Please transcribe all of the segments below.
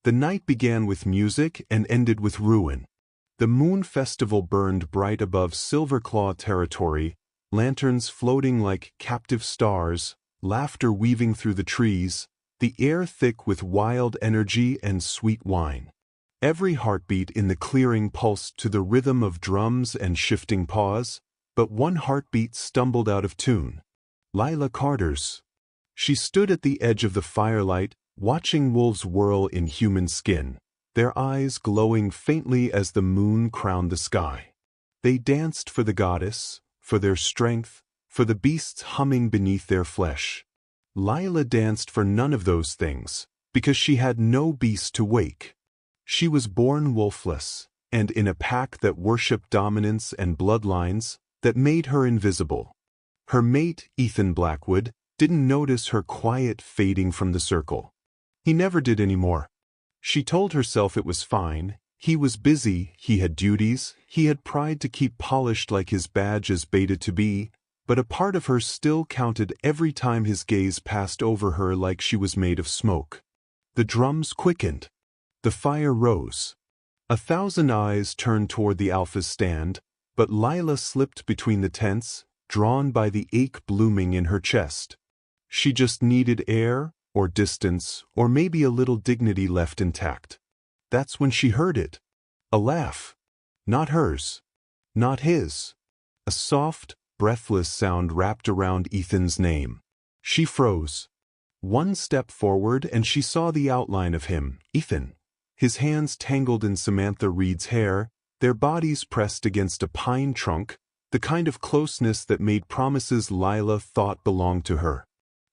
The night began with music and ended with ruin. The moon festival burned bright above Silverclaw territory, lanterns floating like captive stars, laughter weaving through the trees, the air thick with wild energy and sweet wine. Every heartbeat in the clearing pulsed to the rhythm of drums and shifting paws, but one heartbeat stumbled out of tune. Lila Carter's. She stood at the edge of the firelight, watching wolves whirl in human skin, their eyes glowing faintly as the moon crowned the sky. They danced for the goddess, for their strength, for the beasts humming beneath their flesh. Lila danced for none of those things, because she had no beast to wake. She was born wolfless, and in a pack that worshipped dominance and bloodlines, that made her invisible. Her mate, Ethan Blackwood, didn't notice her quiet fading from the circle. He never did anymore. She told herself it was fine. He was busy, he had duties, he had pride to keep polished like his badge as baited to be, but a part of her still counted every time his gaze passed over her like she was made of smoke. The drums quickened. The fire rose. 1,000 eyes turned toward the Alpha's stand, but Lila slipped between the tents, drawn by the ache blooming in her chest. She just needed air, or distance, or maybe a little dignity left intact. That's when she heard it. A laugh. Not hers. Not his. A soft, breathless sound wrapped around Ethan's name. She froze. One step forward and she saw the outline of him, Ethan. His hands tangled in Samantha Reed's hair, their bodies pressed against a pine trunk, the kind of closeness that made promises Lila thought belonged to her.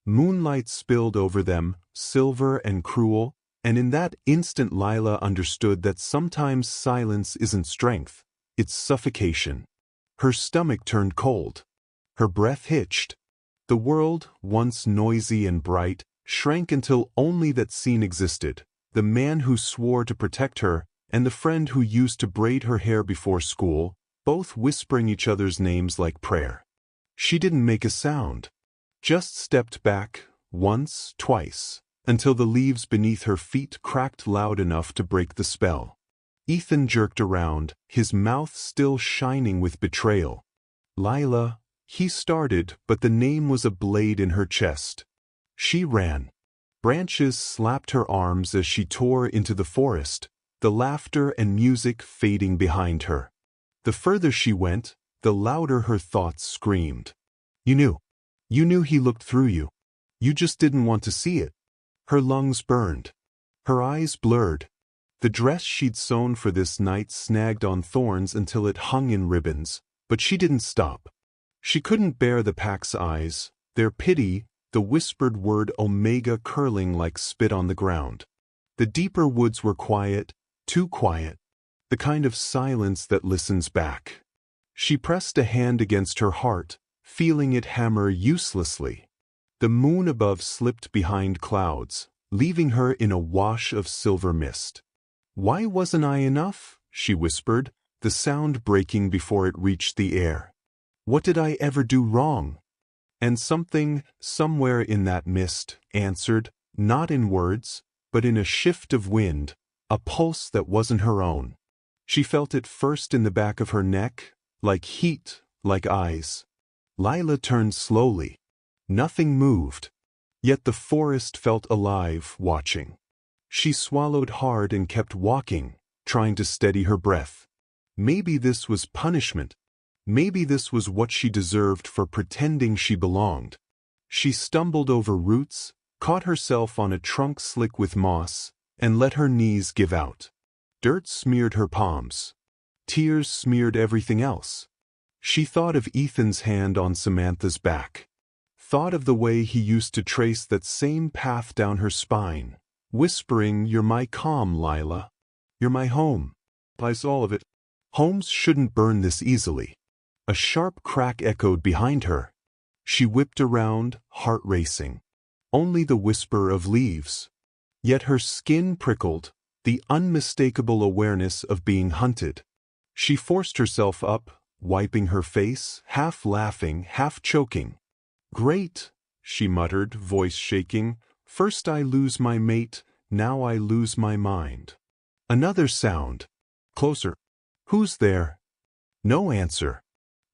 Moonlight spilled over them, silver and cruel, and in that instant Lila understood that sometimes silence isn't strength, it's suffocation. Her stomach turned cold. Her breath hitched. The world, once noisy and bright, shrank until only that scene existed, the man who swore to protect her, and the friend who used to braid her hair before school, both whispering each other's names like prayer. She didn't make a sound. Just stepped back, once, twice, until the leaves beneath her feet cracked loud enough to break the spell. Ethan jerked around, his mouth still shining with betrayal. Lila, he started, but the name was a blade in her chest. She ran. Branches slapped her arms as she tore into the forest, the laughter and music fading behind her. The further she went, the louder her thoughts screamed. You knew. You knew he looked through you. You just didn't want to see it. Her lungs burned. Her eyes blurred. The dress she'd sewn for this night snagged on thorns until it hung in ribbons, but she didn't stop. She couldn't bear the pack's eyes, their pity, the whispered word Omega curling like spit on the ground. The deeper woods were quiet, too quiet, the kind of silence that listens back. She pressed a hand against her heart, feeling it hammer uselessly. The moon above slipped behind clouds, leaving her in a wash of silver mist. "Why wasn't I enough?" she whispered, the sound breaking before it reached the air. "What did I ever do wrong?" And something, somewhere in that mist, answered, not in words, but in a shift of wind, a pulse that wasn't her own. She felt it first in the back of her neck, like heat, like eyes. Lila turned slowly. Nothing moved. Yet the forest felt alive, watching. She swallowed hard and kept walking, trying to steady her breath. Maybe this was punishment. Maybe this was what she deserved for pretending she belonged. She stumbled over roots, caught herself on a trunk slick with moss, and let her knees give out. Dirt smeared her palms. Tears smeared everything else. She thought of Ethan's hand on Samantha's back. Thought of the way he used to trace that same path down her spine, whispering, "You're my calm, Lila. You're my home." That's all of it. Homes shouldn't burn this easily. A sharp crack echoed behind her. She whipped around, heart racing. Only the whisper of leaves. Yet her skin prickled, the unmistakable awareness of being hunted. She forced herself up, wiping her face, half laughing, half choking. "Great," she muttered, voice shaking. "First I lose my mate, now I lose my mind. Another sound. Closer. Who's there? No answer.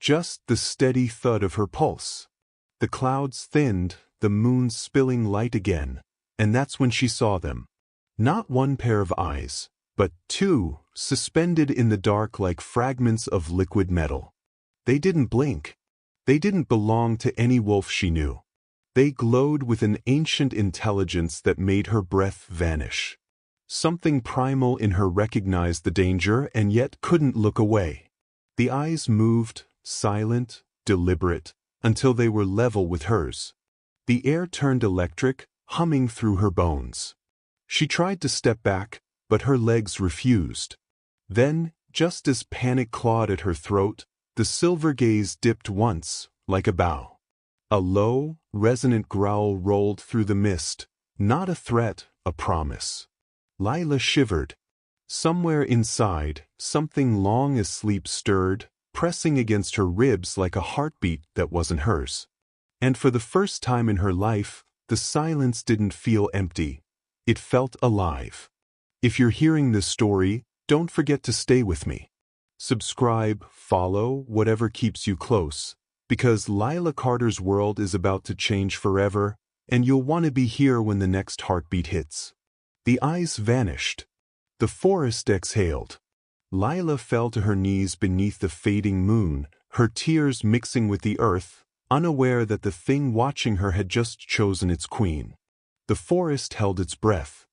Just the steady thud of her pulse. The clouds thinned, the moon spilling light again, and that's when she saw them. Not one pair of eyes, but two, suspended in the dark like fragments of liquid metal. They didn't blink. They didn't belong to any wolf she knew. They glowed with an ancient intelligence that made her breath vanish. Something primal in her recognized the danger and yet couldn't look away. The eyes moved, silent, deliberate, until they were level with hers. The air turned electric, humming through her bones. She tried to step back, but her legs refused. Then, just as panic clawed at her throat, the silver gaze dipped once, like a bow. A low, resonant growl rolled through the mist, not a threat, a promise. Lila shivered. Somewhere inside, something long as sleep stirred, pressing against her ribs like a heartbeat that wasn't hers. And for the first time in her life, the silence didn't feel empty. It felt alive. If you're hearing this story, don't forget to stay with me. Subscribe, follow, whatever keeps you close, because Lila Carter's world is about to change forever, and you'll want to be here when the next heartbeat hits. The eyes vanished. The forest exhaled. Lila fell to her knees beneath the fading moon, her tears mixing with the earth, unaware that the thing watching her had just chosen its queen. The forest held its breath.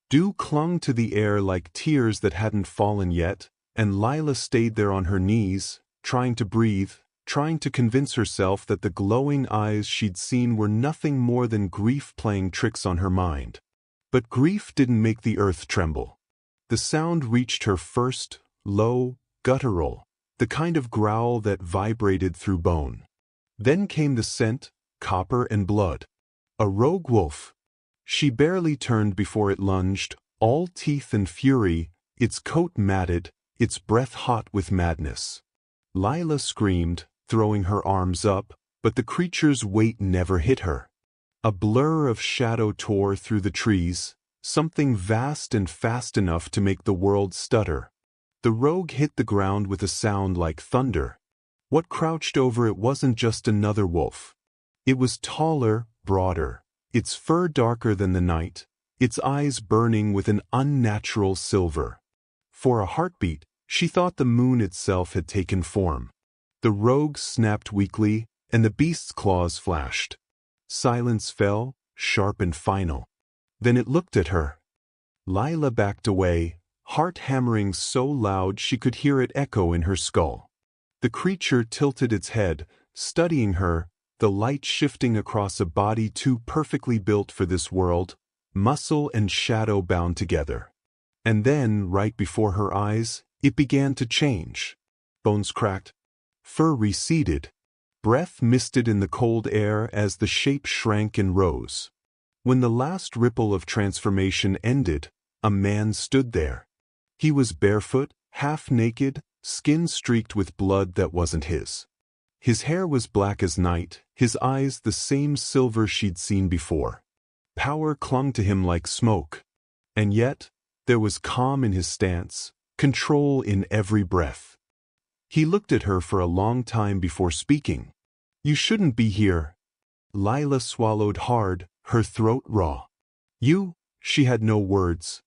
Dew clung to the air like tears that hadn't fallen yet, and Lila stayed there on her knees, trying to breathe, trying to convince herself that the glowing eyes she'd seen were nothing more than grief playing tricks on her mind. But grief didn't make the earth tremble. The sound reached her first, low, guttural, the kind of growl that vibrated through bone. Then came the scent, copper and blood. A rogue wolf. She barely turned before it lunged, all teeth and fury, its coat matted, its breath hot with madness. Lila screamed, throwing her arms up, but the creature's weight never hit her. A blur of shadow tore through the trees, something vast and fast enough to make the world stutter. The rogue hit the ground with a sound like thunder. What crouched over it wasn't just another wolf. It was taller, broader, its fur darker than the night, its eyes burning with an unnatural silver. For a heartbeat, she thought the moon itself had taken form. The rogue snapped weakly, and the beast's claws flashed. Silence fell, sharp and final. Then it looked at her. Lila backed away, heart hammering so loud she could hear it echo in her skull. The creature tilted its head, studying her, the light shifting across a body too perfectly built for this world, muscle and shadow bound together. And then, right before her eyes, it began to change. Bones cracked. Fur receded. Breath misted in the cold air as the shape shrank and rose. When the last ripple of transformation ended, a man stood there. He was barefoot, half naked, skin streaked with blood that wasn't his. His hair was black as night, his eyes the same silver she'd seen before. Power clung to him like smoke. And yet, there was calm in his stance, control in every breath. He looked at her for a long time before speaking. "You shouldn't be here." Lila swallowed hard, her throat raw. She had no words.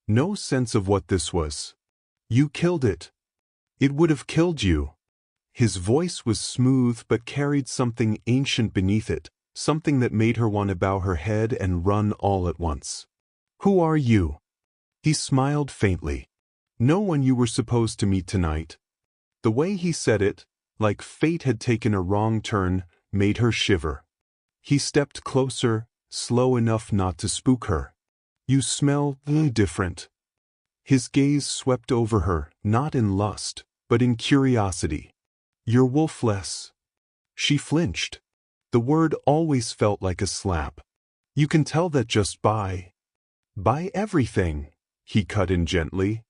No sense of what this was. "You killed it. It would have killed you." His voice was smooth but carried something ancient beneath it, something that made her want to bow her head and run all at once. "Who are you?" He smiled faintly. "No one you were supposed to meet tonight." The way he said it, like fate had taken a wrong turn, made her shiver. He stepped closer, slow enough not to spook her. "You smell different." His gaze swept over her, not in lust, but in curiosity. "You're wolfless." She flinched. The word always felt like a slap. "You can tell that just by everything," he cut in gently.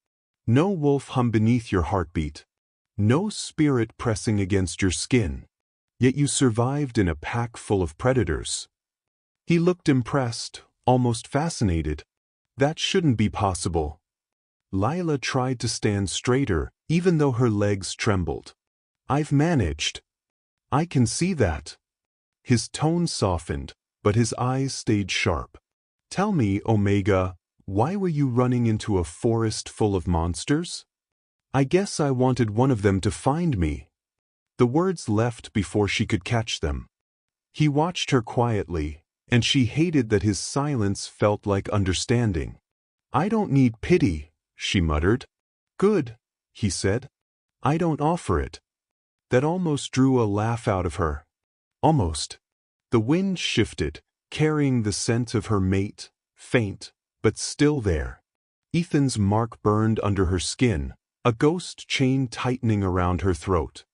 "No wolf hum beneath your heartbeat. No spirit pressing against your skin. Yet you survived in a pack full of predators." He looked impressed, almost fascinated. That shouldn't be possible. Lila tried to stand straighter, even though her legs trembled. I've managed. I can see that. His tone softened, but his eyes stayed sharp. Tell me, Omega, why were you running into a forest full of monsters? I guess I wanted one of them to find me. The words left before she could catch them. He watched her quietly, and she hated that his silence felt like understanding. I don't need pity, she muttered. Good, he said. I don't offer it. That almost drew a laugh out of her. Almost. The wind shifted, carrying the scent of her mate, faint, but still there. Ethan's mark burned under her skin, a ghost chain tightening around her throat.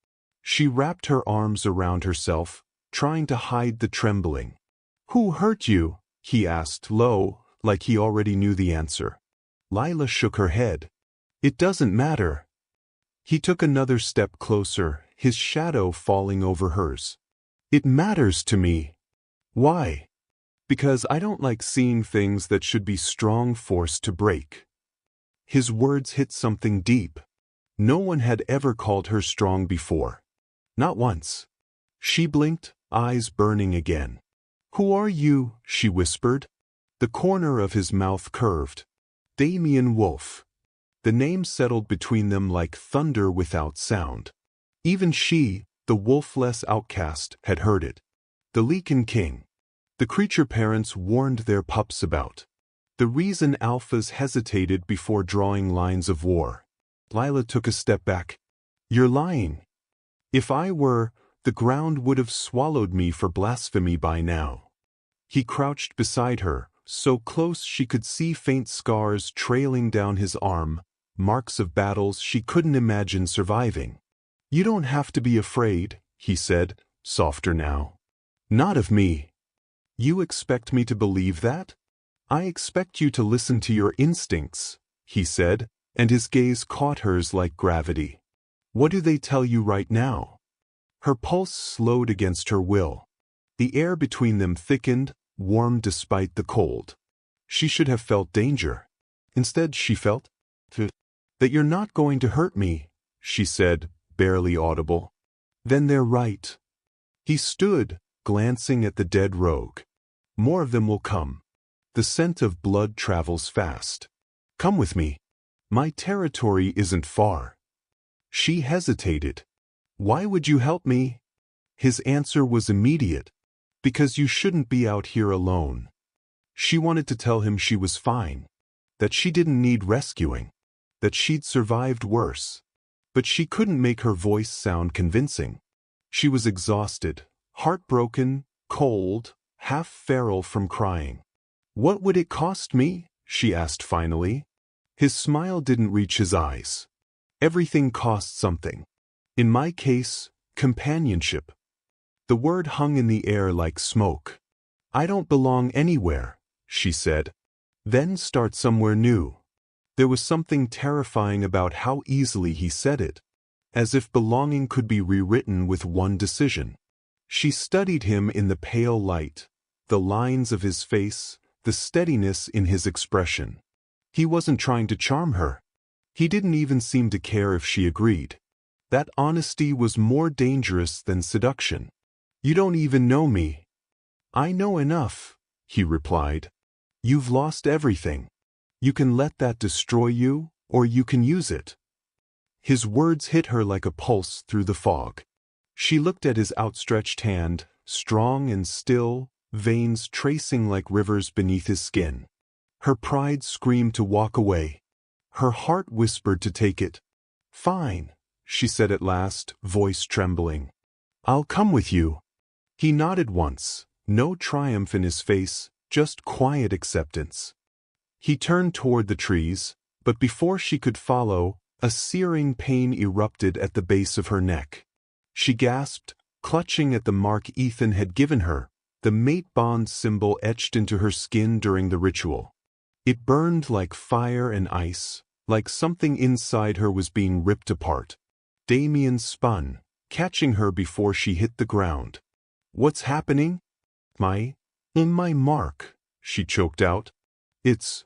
She wrapped her arms around herself, trying to hide the trembling. Who hurt you? He asked low, like he already knew the answer. Lila shook her head. It doesn't matter. He took another step closer, his shadow falling over hers. It matters to me. Why? Because I don't like seeing things that should be strong forced to break. His words hit something deep. No one had ever called her strong before. Not once. She blinked, eyes burning again. Who are you? She whispered. The corner of his mouth curved. Damien Wolfe. The name settled between them like thunder without sound. Even she, the wolf-less outcast, had heard it. The Lycan King. The creature parents warned their pups about. The reason alphas hesitated before drawing lines of war. Lila took a step back. You're lying. If I were, the ground would have swallowed me for blasphemy by now. He crouched beside her, so close she could see faint scars trailing down his arm, marks of battles she couldn't imagine surviving. You don't have to be afraid, he said, softer now. Not of me. You expect me to believe that? I expect you to listen to your instincts, he said, and his gaze caught hers like gravity. What do they tell you right now? Her pulse slowed against her will. The air between them thickened, warm despite the cold. She should have felt danger. Instead she felt that you're not going to hurt me, she said, barely audible. Then they're right. He stood, glancing at the dead rogue. More of them will come. The scent of blood travels fast. Come with me. My territory isn't far. She hesitated. Why would you help me? His answer was immediate. Because you shouldn't be out here alone. She wanted to tell him she was fine. That she didn't need rescuing. That she'd survived worse. But she couldn't make her voice sound convincing. She was exhausted, heartbroken, cold, half feral from crying. What would it cost me? She asked finally. His smile didn't reach his eyes. Everything costs something. In my case, companionship. The word hung in the air like smoke. I don't belong anywhere, she said. Then start somewhere new. There was something terrifying about how easily he said it, as if belonging could be rewritten with one decision. She studied him in the pale light, the lines of his face, the steadiness in his expression. He wasn't trying to charm her. He didn't even seem to care if she agreed. That honesty was more dangerous than seduction. You don't even know me. I know enough, he replied. You've lost everything. You can let that destroy you, or you can use it. His words hit her like a pulse through the fog. She looked at his outstretched hand, strong and still, veins tracing like rivers beneath his skin. Her pride screamed to walk away. Her heart whispered to take it. Fine, she said at last, voice trembling. I'll come with you. He nodded once, no triumph in his face, just quiet acceptance. He turned toward the trees, but before she could follow, a searing pain erupted at the base of her neck. She gasped, clutching at the mark Ethan had given her, the mate bond symbol etched into her skin during the ritual. It burned like fire and ice, like something inside her was being ripped apart. Damien spun, catching her before she hit the ground. What's happening? In my mark, she choked out. It's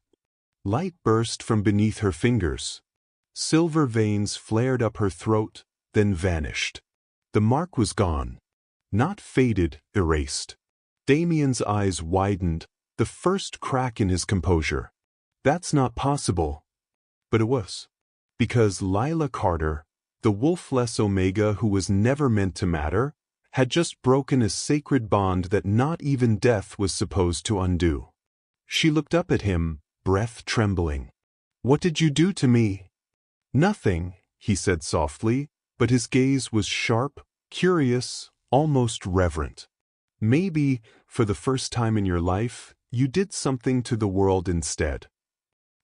Light burst from beneath her fingers. Silver veins flared up her throat, then vanished. The mark was gone. Not faded, erased. Damien's eyes widened, the first crack in his composure. That's not possible. But it was. Because Lila Carter, the wolfless Omega who was never meant to matter, had just broken a sacred bond that not even death was supposed to undo. She looked up at him, breath trembling. "What did you do to me?" "Nothing," he said softly, but his gaze was sharp, curious, almost reverent. "Maybe, for the first time in your life, you did something to the world instead."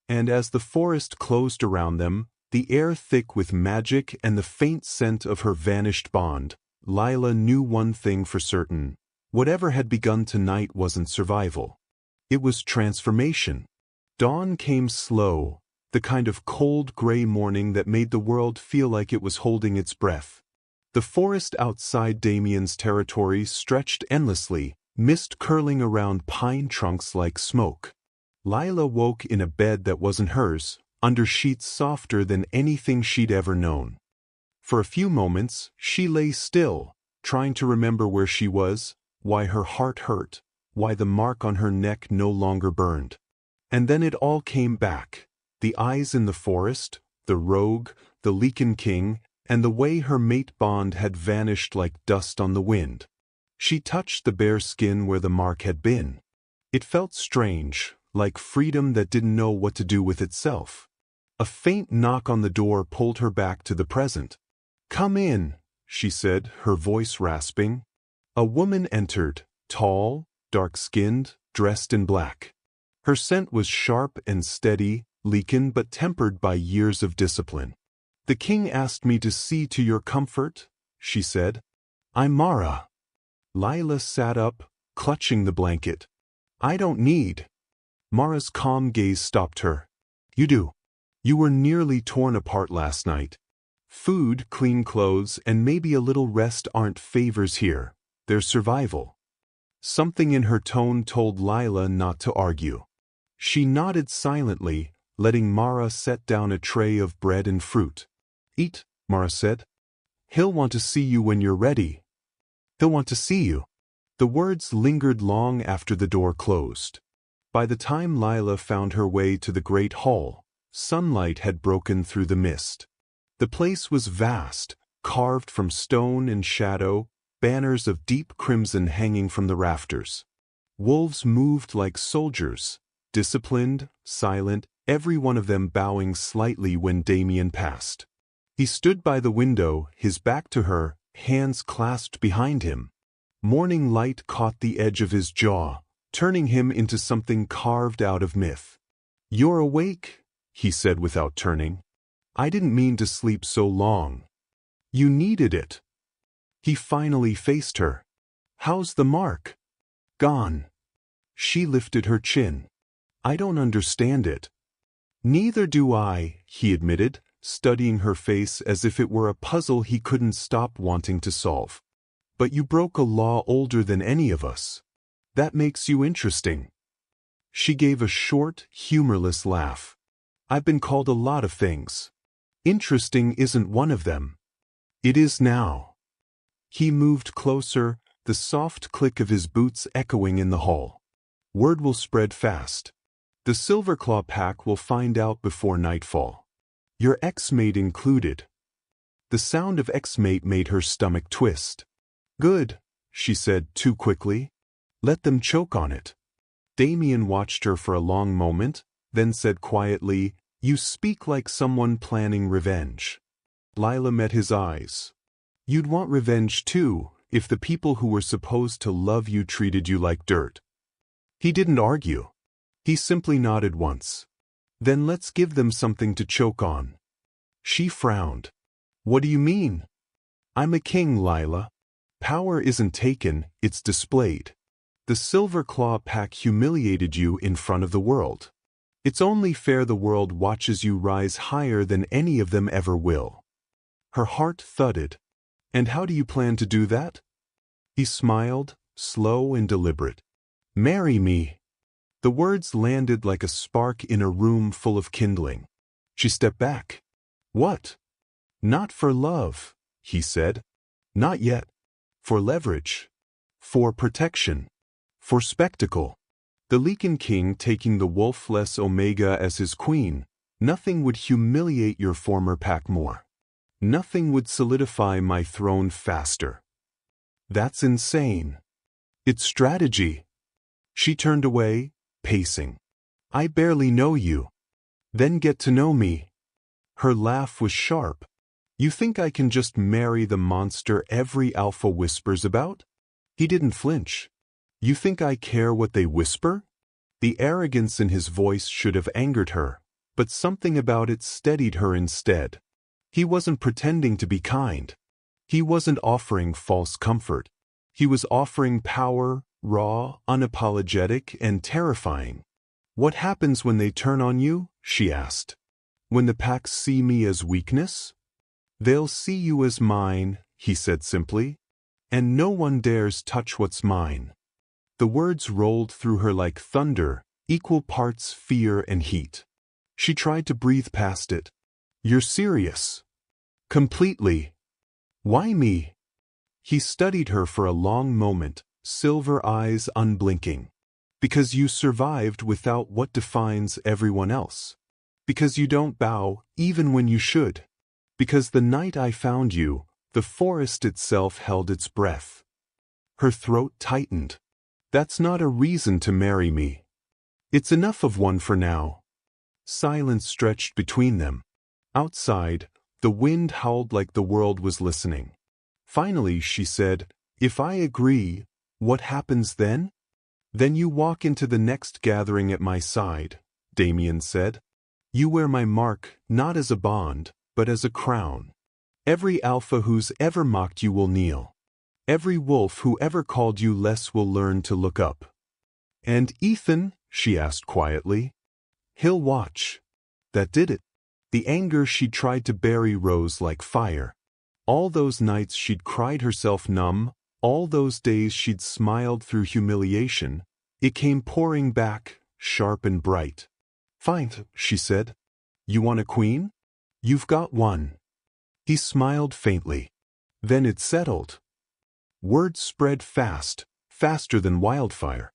And as the forest closed around them, the air thick with magic and the faint scent of her vanished bond, Lila knew one thing for certain. Whatever had begun tonight wasn't survival. It was transformation. Dawn came slow, the kind of cold gray morning that made the world feel like it was holding its breath. The forest outside Damien's territory stretched endlessly, mist curling around pine trunks like smoke. Lila woke in a bed that wasn't hers, under sheets softer than anything she'd ever known. For a few moments, she lay still, trying to remember where she was, why her heart hurt, why the mark on her neck no longer burned. And then it all came back. The eyes in the forest, the rogue, the Lycan King, and the way her mate bond had vanished like dust on the wind. She touched the bare skin where the mark had been. It felt strange, like freedom that didn't know what to do with itself. A faint knock on the door pulled her back to the present. "Come in," she said, her voice rasping. A woman entered, tall, dark-skinned, dressed in black. Her scent was sharp and steady, Lycan but tempered by years of discipline. "The king asked me to see to your comfort," she said. "I'm Mara." Lila sat up, clutching the blanket. "I don't need." Mara's calm gaze stopped her. "You do. You were nearly torn apart last night. Food, clean clothes, and maybe a little rest aren't favors here. They're survival." Something in her tone told Lila not to argue. She nodded silently, letting Mara set down a tray of bread and fruit. "Eat," Mara said. "He'll want to see you when you're ready." "He'll want to see you." The words lingered long after the door closed. By the time Lila found her way to the great hall, sunlight had broken through the mist. The place was vast, carved from stone and shadow, banners of deep crimson hanging from the rafters. Wolves moved like soldiers, disciplined, silent, every one of them bowing slightly when Damien passed. He stood by the window, his back to her, hands clasped behind him. Morning light caught the edge of his jaw, turning him into something carved out of myth. "You're awake," he said without turning. "I didn't mean to sleep so long. You needed it." He finally faced her. "How's the mark?" "Gone." She lifted her chin. "I don't understand it." "Neither do I," he admitted, studying her face as if it were a puzzle he couldn't stop wanting to solve. "But you broke a law older than any of us. That makes you interesting." She gave a short, humorless laugh. "I've been called a lot of things. Interesting isn't one of them." "It is now." He moved closer, the soft click of his boots echoing in the hall. "Word will spread fast. The Silverclaw pack will find out before nightfall. Your ex-mate included." The sound of ex-mate made her stomach twist. "Good," she said too quickly. "Let them choke on it." Damien watched her for a long moment, then said quietly, "You speak like someone planning revenge." Lila met his eyes. "You'd want revenge too, if the people who were supposed to love you treated you like dirt." He didn't argue. He simply nodded once. "Then let's give them something to choke on." She frowned. "What do you mean?" "I'm a king, Lila. Power isn't taken, it's displayed. The Silverclaw pack humiliated you in front of the world. It's only fair the world watches you rise higher than any of them ever will." Her heart thudded. "And how do you plan to do that?" He smiled, slow and deliberate. "Marry me." The words landed like a spark in a room full of kindling. She stepped back. What? Not for love, he said. Not yet. For leverage. For protection. For spectacle. The Lycan King taking the wolfless Omega as his queen. Nothing would humiliate your former pack more. Nothing would solidify my throne faster. That's insane. It's strategy. She turned away, pacing. I barely know you. Then get to know me. Her laugh was sharp. You think I can just marry the monster every alpha whispers about? He didn't flinch. You think I care what they whisper? The arrogance in his voice should have angered her, but something about it steadied her instead. He wasn't pretending to be kind. He wasn't offering false comfort. He was offering power, raw, unapologetic, and terrifying. What happens when they turn on you? She asked. When the packs see me as weakness? They'll see you as mine, he said simply. And no one dares touch what's mine. The words rolled through her like thunder, equal parts fear and heat. She tried to breathe past it. You're serious? Completely. Why me? He studied her for a long moment, silver eyes unblinking. Because you survived without what defines everyone else. Because you don't bow, even when you should. Because the night I found you, the forest itself held its breath. Her throat tightened. That's not a reason to marry me. It's enough of one for now. Silence stretched between them. Outside, the wind howled like the world was listening. Finally, she said, If I agree, what happens then? Then you walk into the next gathering at my side, Damien said. You wear my mark, not as a bond, but as a crown. Every alpha who's ever mocked you will kneel. Every wolf who ever called you less will learn to look up. And Ethan, she asked quietly. He'll watch. That did it. The anger she'd tried to bury rose like fire. All those nights she'd cried herself numb, all those days she'd smiled through humiliation, it came pouring back, sharp and bright. Fine, she said. You want a queen? You've got one. He smiled faintly. Then it settled. Word spread fast, faster than wildfire.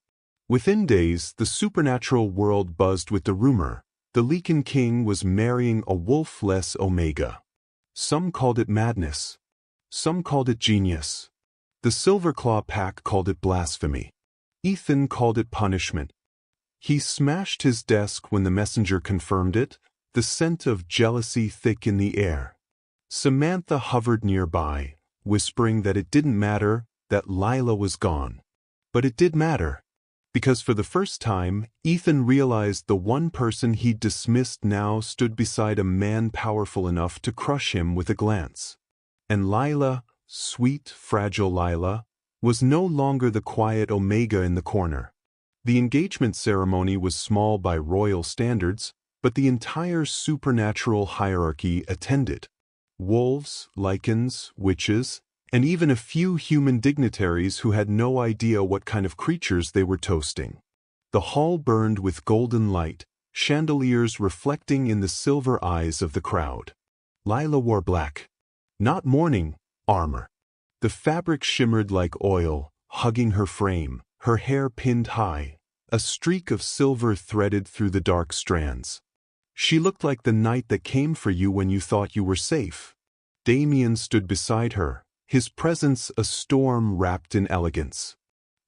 Within days, the supernatural world buzzed with the rumor. The Lycan King was marrying a wolf-less Omega. Some called it madness. Some called it genius. The Silverclaw pack called it blasphemy. Ethan called it punishment. He smashed his desk when the messenger confirmed it, the scent of jealousy thick in the air. Samantha hovered nearby, whispering that it didn't matter, that Lila was gone. But it did matter. Because for the first time, Ethan realized the one person he'd dismissed now stood beside a man powerful enough to crush him with a glance. And Lila, sweet, fragile Lila, was no longer the quiet Omega in the corner. The engagement ceremony was small by royal standards, but the entire supernatural hierarchy attended. Wolves, Lycans, witches, and even a few human dignitaries who had no idea what kind of creatures they were toasting. The hall burned with golden light, chandeliers reflecting in the silver eyes of the crowd. Lila wore black. Not mourning, armor. The fabric shimmered like oil, hugging her frame, her hair pinned high, a streak of silver threaded through the dark strands. She looked like the night that came for you when you thought you were safe. Damien stood beside her, his presence a storm wrapped in elegance.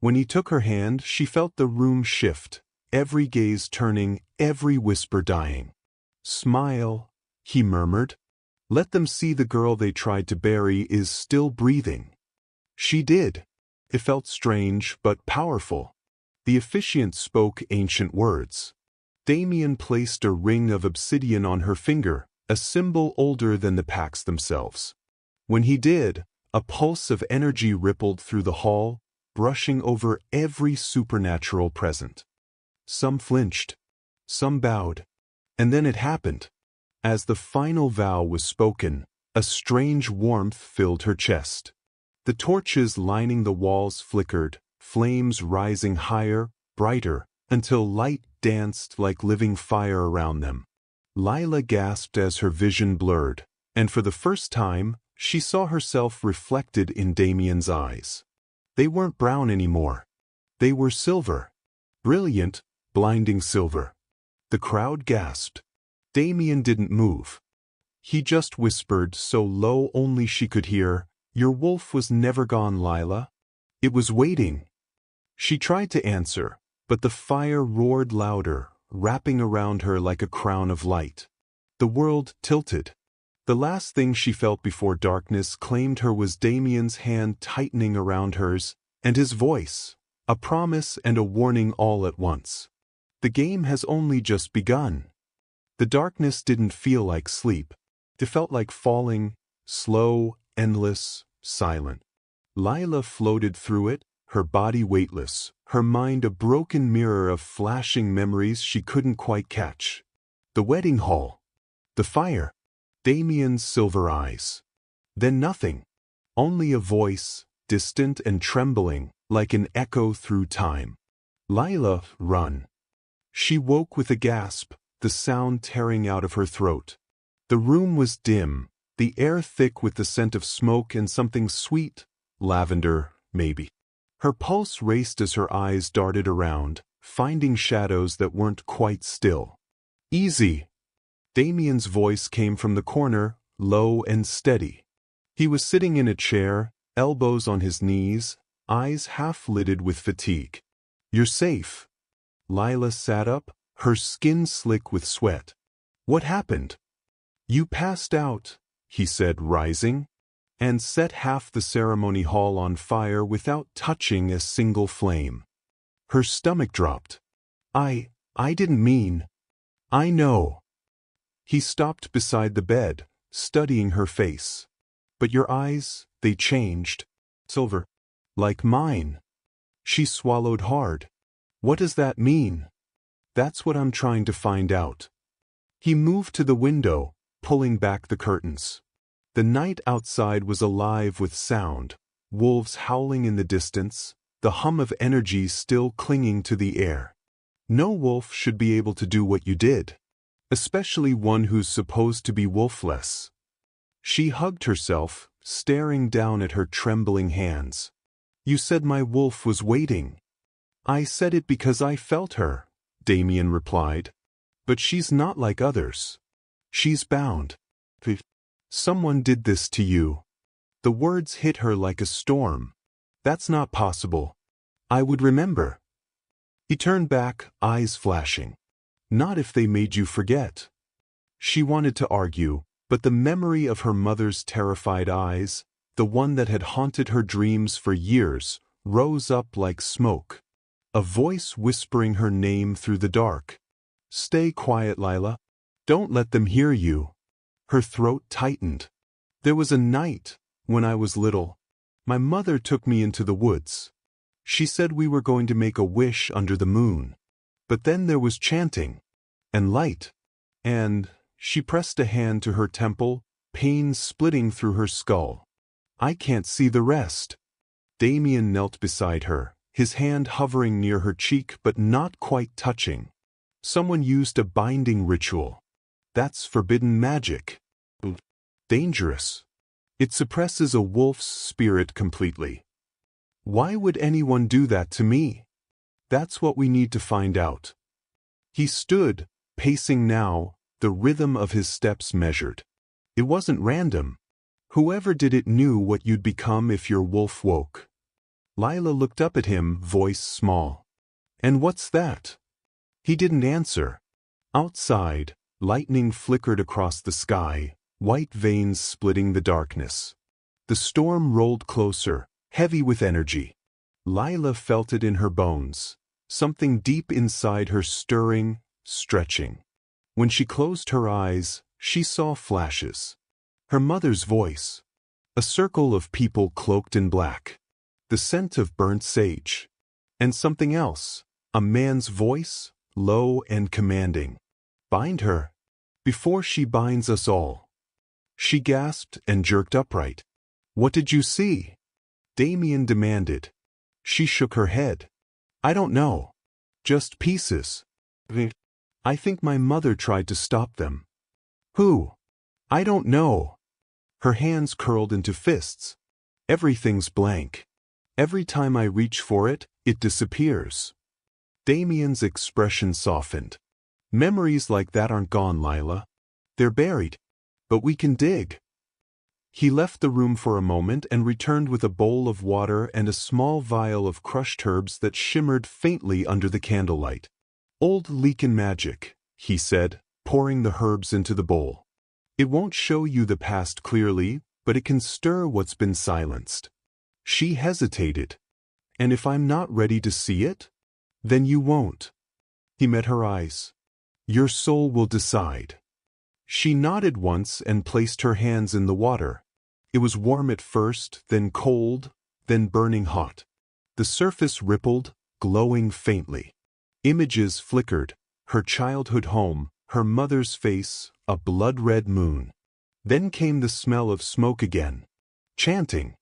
When he took her hand, she felt the room shift, every gaze turning, every whisper dying. Smile, he murmured. Let them see the girl they tried to bury is still breathing. She did. It felt strange but powerful. The officiant spoke ancient words. Damien placed a ring of obsidian on her finger, a symbol older than the packs themselves. When he did, a pulse of energy rippled through the hall, brushing over every supernatural present. Some flinched. Some bowed. And then it happened. As the final vow was spoken, a strange warmth filled her chest. The torches lining the walls flickered, flames rising higher, brighter, until light danced like living fire around them. Lila gasped as her vision blurred, and for the first time, she saw herself reflected in Damien's eyes. They weren't brown anymore. They were silver. Brilliant, blinding silver. The crowd gasped. Damien didn't move. He just whispered so low only she could hear, "Your wolf was never gone, Lila. It was waiting." She tried to answer, but the fire roared louder, wrapping around her like a crown of light. The world tilted. The last thing she felt before darkness claimed her was Damien's hand tightening around hers, and his voice, a promise and a warning all at once. The game has only just begun. The darkness didn't feel like sleep. It felt like falling, slow, endless, silent. Lila floated through it, her body weightless, her mind a broken mirror of flashing memories she couldn't quite catch. The wedding hall. The fire. Damien's silver eyes. Then nothing. Only a voice, distant and trembling, like an echo through time. "Lila, run." She woke with a gasp, the sound tearing out of her throat. The room was dim, the air thick with the scent of smoke and something sweet, lavender, maybe. Her pulse raced as her eyes darted around, finding shadows that weren't quite still. "Easy." Damien's voice came from the corner, low and steady. He was sitting in a chair, elbows on his knees, eyes half-lidded with fatigue. "You're safe." Lila sat up, her skin slick with sweat. "What happened?" "You passed out," he said, rising, and set half the ceremony hall on fire without touching a single flame. Her stomach dropped. I didn't mean." "I know." He stopped beside the bed, studying her face. "But your eyes, they changed. Silver. Like mine." She swallowed hard. "What does that mean?" "That's what I'm trying to find out." He moved to the window, pulling back the curtains. The night outside was alive with sound, wolves howling in the distance, the hum of energy still clinging to the air. No wolf should be able to do what you did, especially one who's supposed to be wolfless. She hugged herself, staring down at her trembling hands. "You said my wolf was waiting." "I said it because I felt her," Damien replied. "But she's not like others. She's bound. Someone did this to you." The words hit her like a storm. "That's not possible. I would remember." He turned back, eyes flashing. "Not if they made you forget." She wanted to argue, but the memory of her mother's terrified eyes, the one that had haunted her dreams for years, rose up like smoke. A voice whispering her name through the dark. "Stay quiet, Lila. Don't let them hear you." Her throat tightened. "There was a night, when I was little. My mother took me into the woods. She said we were going to make a wish under the moon. But then there was chanting. And light. And..." She pressed a hand to her temple, pain splitting through her skull. "I can't see the rest." Damien knelt beside her, his hand hovering near her cheek but not quite touching. Someone used a binding ritual. That's forbidden magic. Dangerous. It suppresses a wolf's spirit completely. Why would anyone do that to me? That's what we need to find out. He stood, pacing now, the rhythm of his steps measured. It wasn't random. Whoever did it knew what you'd become if your wolf woke. Lila looked up at him, voice small. "And what's that?" He didn't answer. Outside, lightning flickered across the sky, white veins splitting the darkness. The storm rolled closer, heavy with energy. Lila felt it in her bones, something deep inside her stirring, stretching. When she closed her eyes, she saw flashes. Her mother's voice. A circle of people cloaked in black. The scent of burnt sage. And something else, a man's voice, low and commanding. "Bind her. Before she binds us all." She gasped and jerked upright. "What did you see?" Damien demanded. She shook her head. "I don't know." Just pieces. I think my mother tried to stop them. Who? I don't know. Her hands curled into fists. Everything's blank. Every time I reach for it, it disappears. Damien's expression softened. Memories like that aren't gone, Lila. They're buried. But we can dig. He left the room for a moment and returned with a bowl of water and a small vial of crushed herbs that shimmered faintly under the candlelight. Old Lycan magic, he said, pouring the herbs into the bowl. It won't show you the past clearly, but it can stir what's been silenced. She hesitated. And if I'm not ready to see it? Then you won't. He met her eyes. Your soul will decide. She nodded once and placed her hands in the water. It was warm at first, then cold, then burning hot. The surface rippled, glowing faintly. Images flickered, her childhood home, her mother's face, a blood-red moon. Then came the smell of smoke again. Chanting.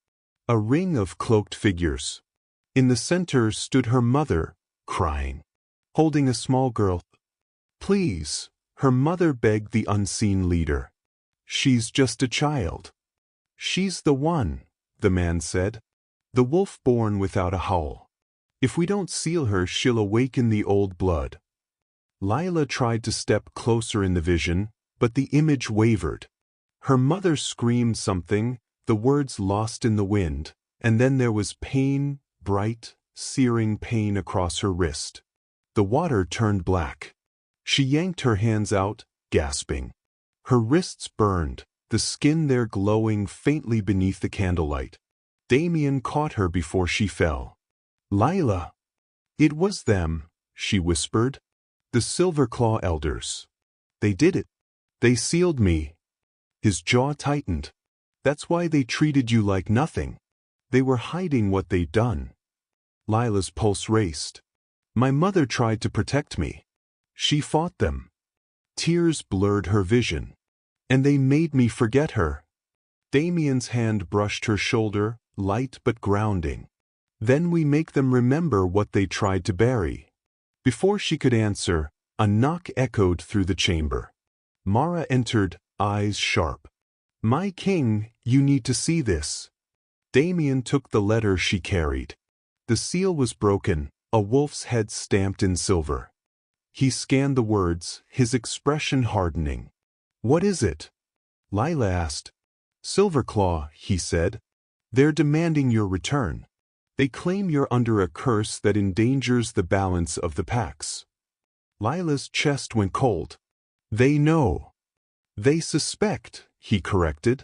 A ring of cloaked figures. In the center stood her mother, crying. Holding a small girl. Please, her mother begged the unseen leader. She's just a child. She's the one, the man said. The wolf born without a howl. If we don't seal her, she'll awaken the old blood. Lila tried to step closer in the vision, but the image wavered. Her mother screamed something, the words lost in the wind, and then there was pain, bright, searing pain across her wrist. The water turned black. She yanked her hands out, gasping. Her wrists burned, the skin there glowing faintly beneath the candlelight. Damien caught her before she fell. Lila! It was them, she whispered. The Silverclaw elders. They did it. They sealed me. His jaw tightened. That's why they treated you like nothing. They were hiding what they'd done. Lila's pulse raced. My mother tried to protect me. She fought them. Tears blurred her vision. And they made me forget her. Damien's hand brushed her shoulder, light but grounding. Then we make them remember what they tried to bury. Before she could answer, a knock echoed through the chamber. Mara entered, eyes sharp. My king, you need to see this. Damien took the letter she carried. The seal was broken, a wolf's head stamped in silver. He scanned the words, his expression hardening. What is it? Lila asked. Silverclaw, he said. They're demanding your return. They claim you're under a curse that endangers the balance of the packs. Lila's chest went cold. They know. They suspect, he corrected.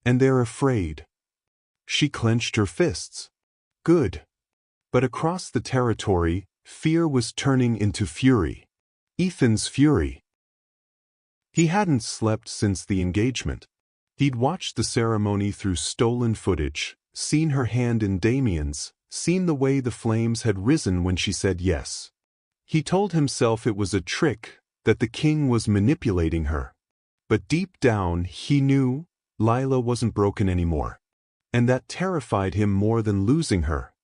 And they're afraid. She clenched her fists. Good. But across the territory, fear was turning into fury. Ethan's fury. He hadn't slept since the engagement. He'd watched the ceremony through stolen footage, seen her hand in Damien's, seen the way the flames had risen when she said yes. He told himself it was a trick, that the king was manipulating her. But deep down he knew Lila wasn't broken anymore. And that terrified him more than losing her.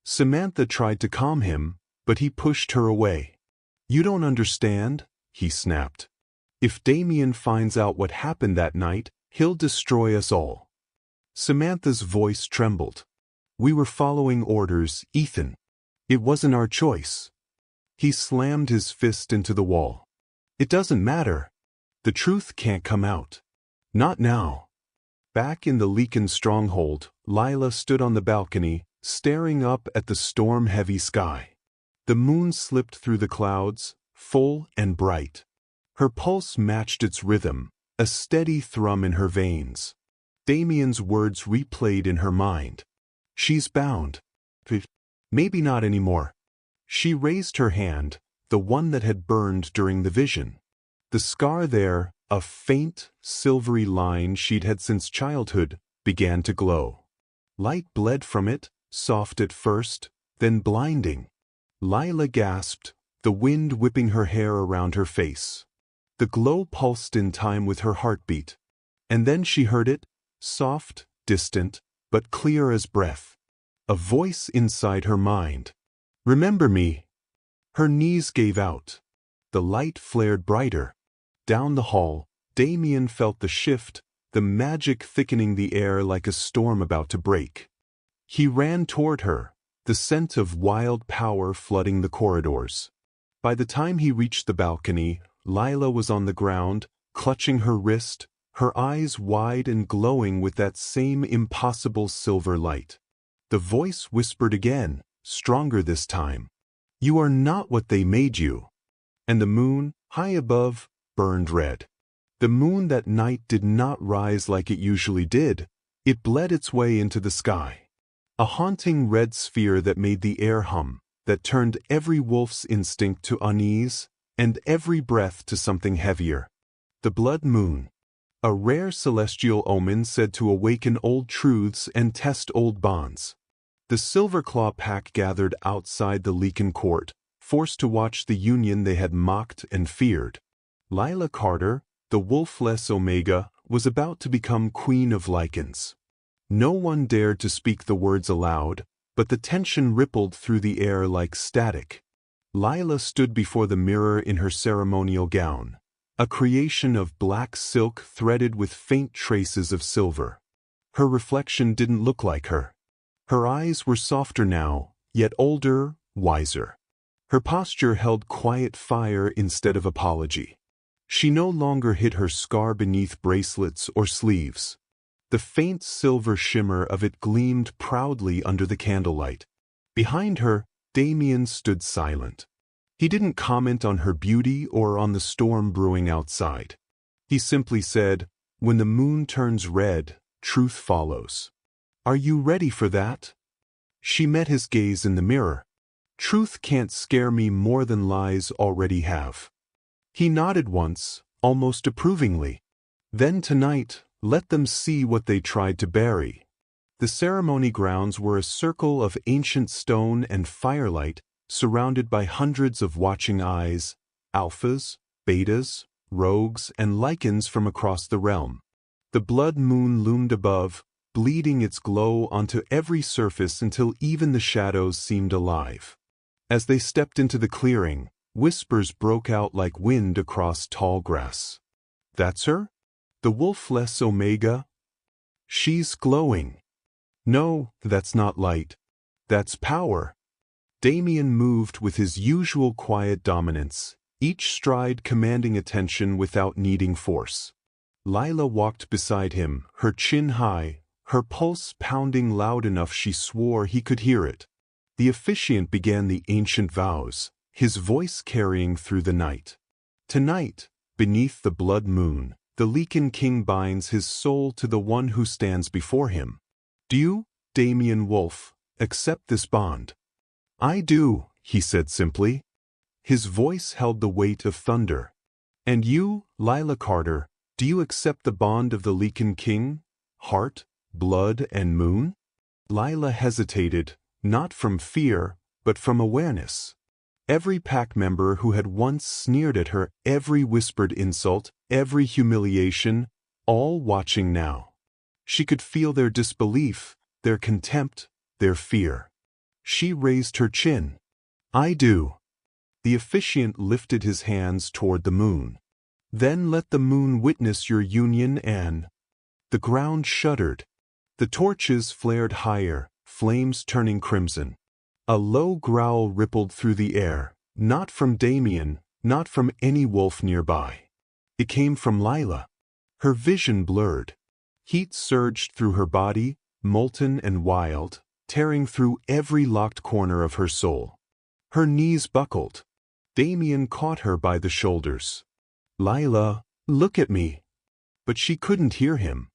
Samantha tried to calm him, but he pushed her away. You don't understand, he snapped. If Damien finds out what happened that night, he'll destroy us all. Samantha's voice trembled. We were following orders, Ethan. It wasn't our choice. He slammed his fist into the wall. It doesn't matter. The truth can't come out. Not now. Back in the Lycan stronghold, Lila stood on the balcony, staring up at the storm-heavy sky. The moon slipped through the clouds, full and bright. Her pulse matched its rhythm, a steady thrum in her veins. Damien's words replayed in her mind. She's bound. Maybe not anymore. She raised her hand, the one that had burned during the vision. The scar there, a faint, silvery line she'd had since childhood, began to glow. Light bled from it, soft at first, then blinding. Lila gasped, the wind whipping her hair around her face. The glow pulsed in time with her heartbeat. And then she heard it, soft, distant, but clear as breath. A voice inside her mind. Remember me. Her knees gave out. The light flared brighter. Down the hall, Damien felt the shift, the magic thickening the air like a storm about to break. He ran toward her, the scent of wild power flooding the corridors. By the time he reached the balcony, Lila was on the ground, clutching her wrist, her eyes wide and glowing with that same impossible silver light. The voice whispered again, stronger this time. "You are not what they made you." And the moon, high above, burned red. The moon that night did not rise like it usually did. It bled its way into the sky. A haunting red sphere that made the air hum, that turned every wolf's instinct to unease, and every breath to something heavier. The blood moon. A rare celestial omen said to awaken old truths and test old bonds. The Silverclaw pack gathered outside the Lycan court, forced to watch the union they had mocked and feared. Lila Carter, the wolfless Omega, was about to become Queen of Lycans. No one dared to speak the words aloud, but the tension rippled through the air like static. Lila stood before the mirror in her ceremonial gown, a creation of black silk threaded with faint traces of silver. Her reflection didn't look like her. Her eyes were softer now, yet older, wiser. Her posture held quiet fire instead of apology. She no longer hid her scar beneath bracelets or sleeves. The faint silver shimmer of it gleamed proudly under the candlelight. Behind her, Damien stood silent. He didn't comment on her beauty or on the storm brewing outside. He simply said, "When the moon turns red, truth follows. Are you ready for that?" She met his gaze in the mirror. "Truth can't scare me more than lies already have." He nodded once, almost approvingly. "Then tonight, let them see what they tried to bury." The ceremony grounds were a circle of ancient stone and firelight, surrounded by hundreds of watching eyes, alphas, betas, rogues, and Lycans from across the realm. The blood moon loomed above, bleeding its glow onto every surface until even the shadows seemed alive. As they stepped into the clearing, whispers broke out like wind across tall grass. "That's her? The wolfless Omega? She's glowing." "No, that's not light. That's power." Damien moved with his usual quiet dominance, each stride commanding attention without needing force. Lila walked beside him, her chin high, her pulse pounding loud enough she swore he could hear it. The officiant began the ancient vows, his voice carrying through the night. "Tonight, beneath the blood moon, the Lycan King binds his soul to the one who stands before him. Do you, Damien Wolfe, accept this bond?" "I do," he said simply. His voice held the weight of thunder. "And you, Lila Carter, do you accept the bond of the Lycan King? Heart, blood, and moon?" Lila hesitated, not from fear, but from awareness. Every pack member who had once sneered at her, every whispered insult, every humiliation, all watching now. She could feel their disbelief, their contempt, their fear. She raised her chin. "I do." The officiant lifted his hands toward the moon. "Then let the moon witness your union and—" The ground shuddered. The torches flared higher, flames turning crimson. A low growl rippled through the air, not from Damien, not from any wolf nearby. It came from Lila. Her vision blurred. Heat surged through her body, molten and wild, tearing through every locked corner of her soul. Her knees buckled. Damien caught her by the shoulders. "Lila, look at me." But she couldn't hear him.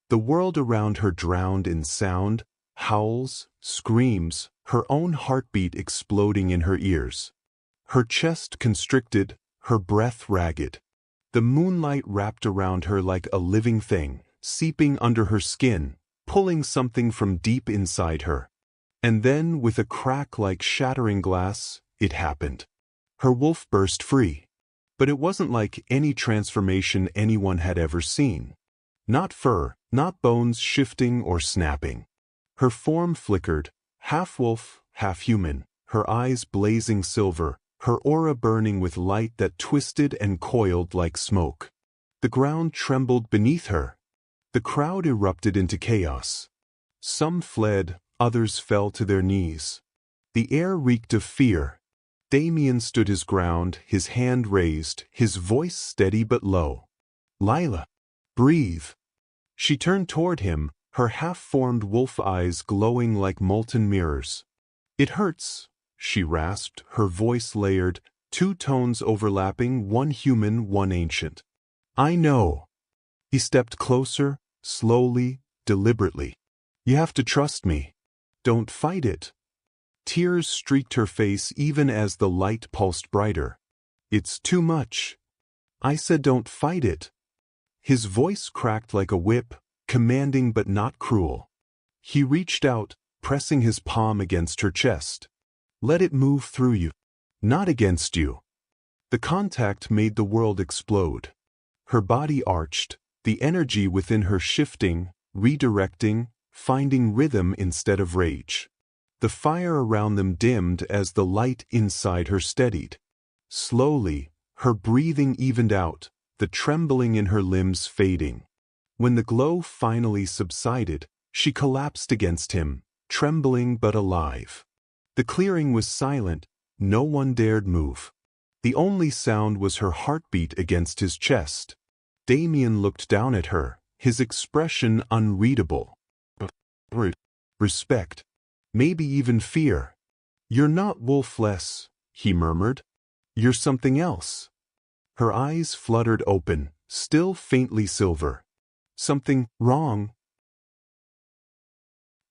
The world around her drowned in sound, howls, screams, her own heartbeat exploding in her ears. Her chest constricted, her breath ragged. The moonlight wrapped around her like a living thing, seeping under her skin, pulling something from deep inside her. And then, with a crack like shattering glass, it happened. Her wolf burst free. But it wasn't like any transformation anyone had ever seen. Not fur, not bones shifting or snapping. Her form flickered, half wolf, half human, her eyes blazing silver, her aura burning with light that twisted and coiled like smoke. The ground trembled beneath her. The crowd erupted into chaos. Some fled, others fell to their knees. The air reeked of fear. Damien stood his ground, his hand raised, his voice steady but low. "Lila, breathe." She turned toward him, her half-formed wolf eyes glowing like molten mirrors. "It hurts," she rasped, her voice layered, two tones overlapping, one human, one ancient. "I know." He stepped closer, slowly, deliberately. "You have to trust me. Don't fight it." Tears streaked her face even as the light pulsed brighter. "It's too much." "I said don't fight it." His voice cracked like a whip, commanding but not cruel. He reached out, pressing his palm against her chest. "Let it move through you, not against you." The contact made the world explode. Her body arched, the energy within her shifting, redirecting, finding rhythm instead of rage. The fire around them dimmed as the light inside her steadied. Slowly, her breathing evened out, the trembling in her limbs fading. When the glow finally subsided, she collapsed against him, trembling but alive. The clearing was silent, no one dared move. The only sound was her heartbeat against his chest. Damien looked down at her, his expression unreadable. Respect. Maybe even fear. "You're not wolfless," he murmured. "You're something else." Her eyes fluttered open, still faintly silver. "Something wrong?"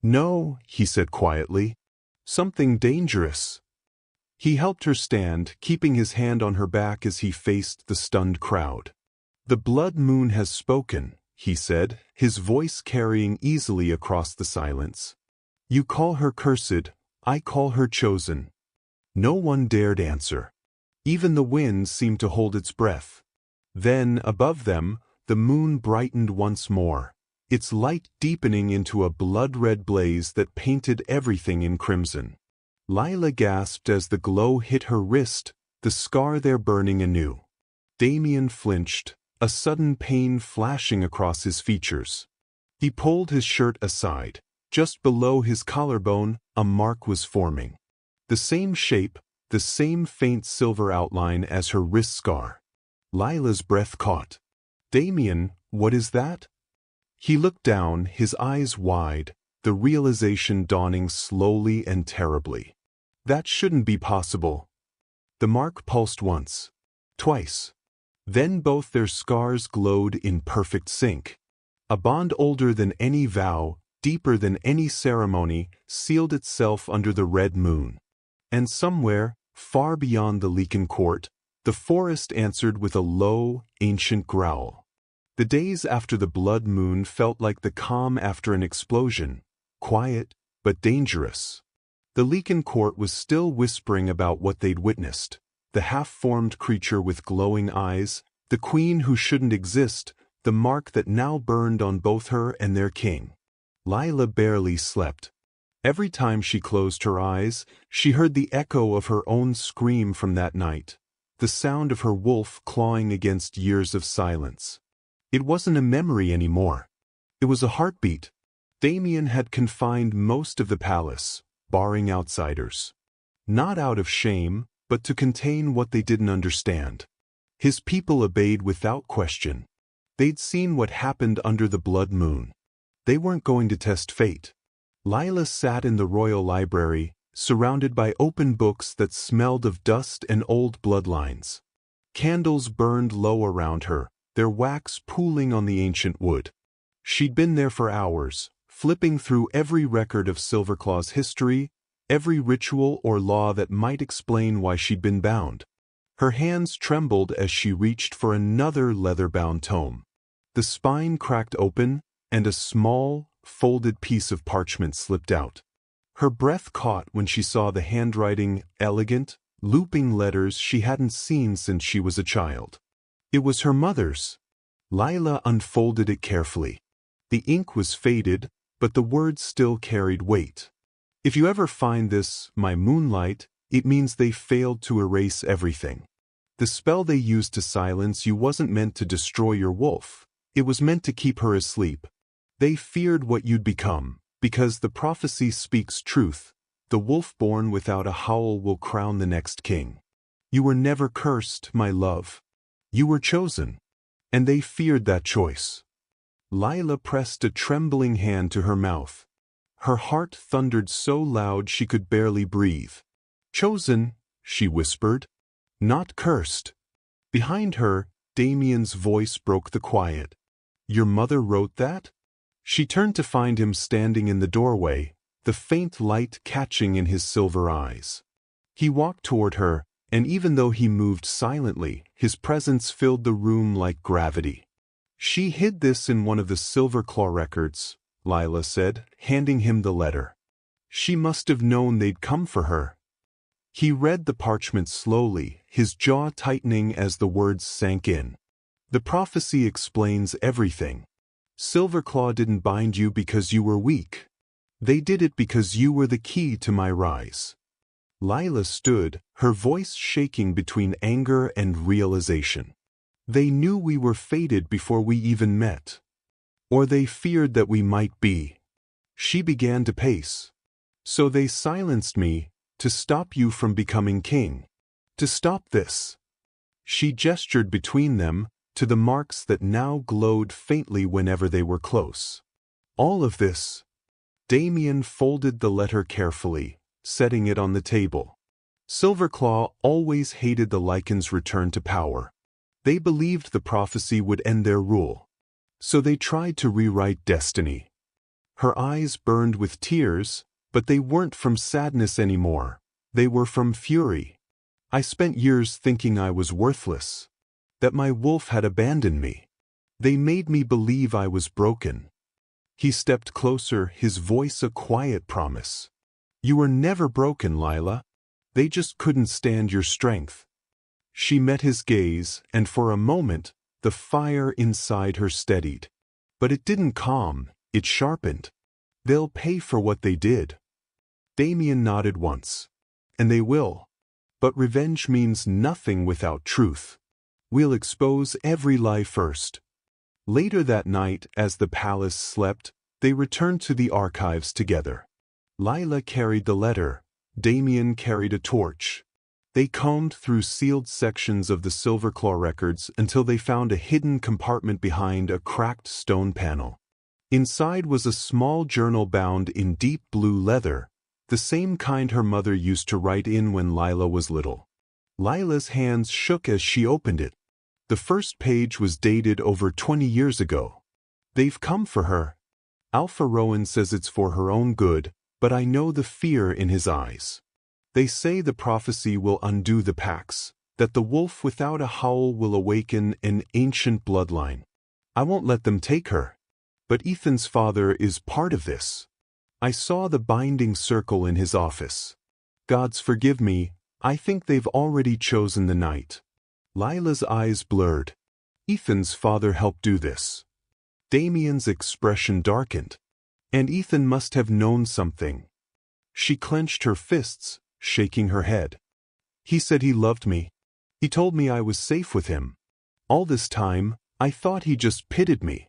"No," he said quietly. "Something dangerous." He helped her stand, keeping his hand on her back as he faced the stunned crowd. "The blood moon has spoken," he said, his voice carrying easily across the silence. "You call her cursed, I call her chosen." No one dared answer. Even the wind seemed to hold its breath. Then, above them, the moon brightened once more, its light deepening into a blood-red blaze that painted everything in crimson. Lila gasped as the glow hit her wrist, the scar there burning anew. Damien flinched, a sudden pain flashing across his features. He pulled his shirt aside. Just below his collarbone, a mark was forming. The same shape, the same faint silver outline as her wrist scar. Lila's breath caught. "Damien, what is that?" He looked down, his eyes wide, the realization dawning slowly and terribly. That shouldn't be possible. The mark pulsed once, twice. Then both their scars glowed in perfect sync. A bond older than any vow, deeper than any ceremony, sealed itself under the red moon. And somewhere, far beyond the Lycan court, the forest answered with a low, ancient growl. The days after the blood moon felt like the calm after an explosion, quiet but dangerous. The Lycan court was still whispering about what they'd witnessed, the half-formed creature with glowing eyes, the queen who shouldn't exist, the mark that now burned on both her and their king. Lila barely slept. Every time she closed her eyes, she heard the echo of her own scream from that night, the sound of her wolf clawing against years of silence. It wasn't a memory anymore. It was a heartbeat. Damien had confined most of the palace, barring outsiders. Not out of shame, but to contain what they didn't understand. His people obeyed without question. They'd seen what happened under the blood moon. They weren't going to test fate. Lila sat in the royal library, surrounded by open books that smelled of dust and old bloodlines. Candles burned low around her, their wax pooling on the ancient wood. She'd been there for hours, flipping through every record of Silverclaw's history, every ritual or law that might explain why she'd been bound. Her hands trembled as she reached for another leather-bound tome. The spine cracked open, and a small, folded piece of parchment slipped out. Her breath caught when she saw the handwriting, elegant, looping letters she hadn't seen since she was a child. It was her mother's. Lila unfolded it carefully. The ink was faded, but the words still carried weight. "If you ever find this, my moonlight, It means they failed to erase everything. The spell they used to silence you wasn't meant to destroy your wolf. It was meant to keep her asleep. They feared what you'd become, because the prophecy speaks truth. The wolf born without a howl will crown the next king. You were never cursed, my love. You were chosen. And they feared that choice. Lila pressed a trembling hand to her mouth. Her heart thundered so loud she could barely breathe. Chosen, she whispered. Not cursed. Behind her, Damien's voice broke the quiet. Your mother wrote that? She turned to find him standing in the doorway, the faint light catching in his silver eyes. He walked toward her, and even though he moved silently, his presence filled the room like gravity. She hid this in one of the silver claw records, Lila said, handing him the letter. She must have known they'd come for her. He read the parchment slowly, his jaw tightening as the words sank in. The prophecy explains everything. Silverclaw didn't bind you because you were weak. They did it because you were the key to my rise. Lila stood, her voice shaking between anger and realization. They knew we were fated before we even met. Or they feared that we might be. She began to pace. So they silenced me, to stop you from becoming king. To stop this. She gestured between them, to the marks that now glowed faintly whenever they were close. All of this. Damien folded the letter carefully, setting it on the table. Silverclaw always hated the Lycan's return to power. They believed the prophecy would end their rule. So they tried to rewrite destiny. Her eyes burned with tears, but they weren't from sadness anymore. They were from fury. I spent years thinking I was worthless. That my wolf had abandoned me. They made me believe I was broken. He stepped closer, his voice a quiet promise. You were never broken, Lila. They just couldn't stand your strength. She met his gaze, and for a moment, the fire inside her steadied. But it didn't calm, it sharpened. They'll pay for what they did. Damien nodded once. And they will. But revenge means nothing without truth. We'll expose every lie first. Later that night, as the palace slept, they returned to the archives together. Lila carried the letter. Damien carried a torch. They combed through sealed sections of the Silverclaw records until they found a hidden compartment behind a cracked stone panel. Inside was a small journal bound in deep blue leather, the same kind her mother used to write in when Lila was little. Lila's hands shook as she opened it. The first page was dated over 20 years ago. They've come for her. Alpha Rowan says it's for her own good, but I know the fear in his eyes. They say the prophecy will undo the pacts, that the wolf without a howl will awaken an ancient bloodline. I won't let them take her. But Ethan's father is part of this. I saw the binding circle in his office. Gods forgive me, I think they've already chosen the night. Lila's eyes blurred. Ethan's father helped do this. Damien's expression darkened. And Ethan must have known something. She clenched her fists, shaking her head. He said he loved me. He told me I was safe with him. All this time, I thought he just pitied me.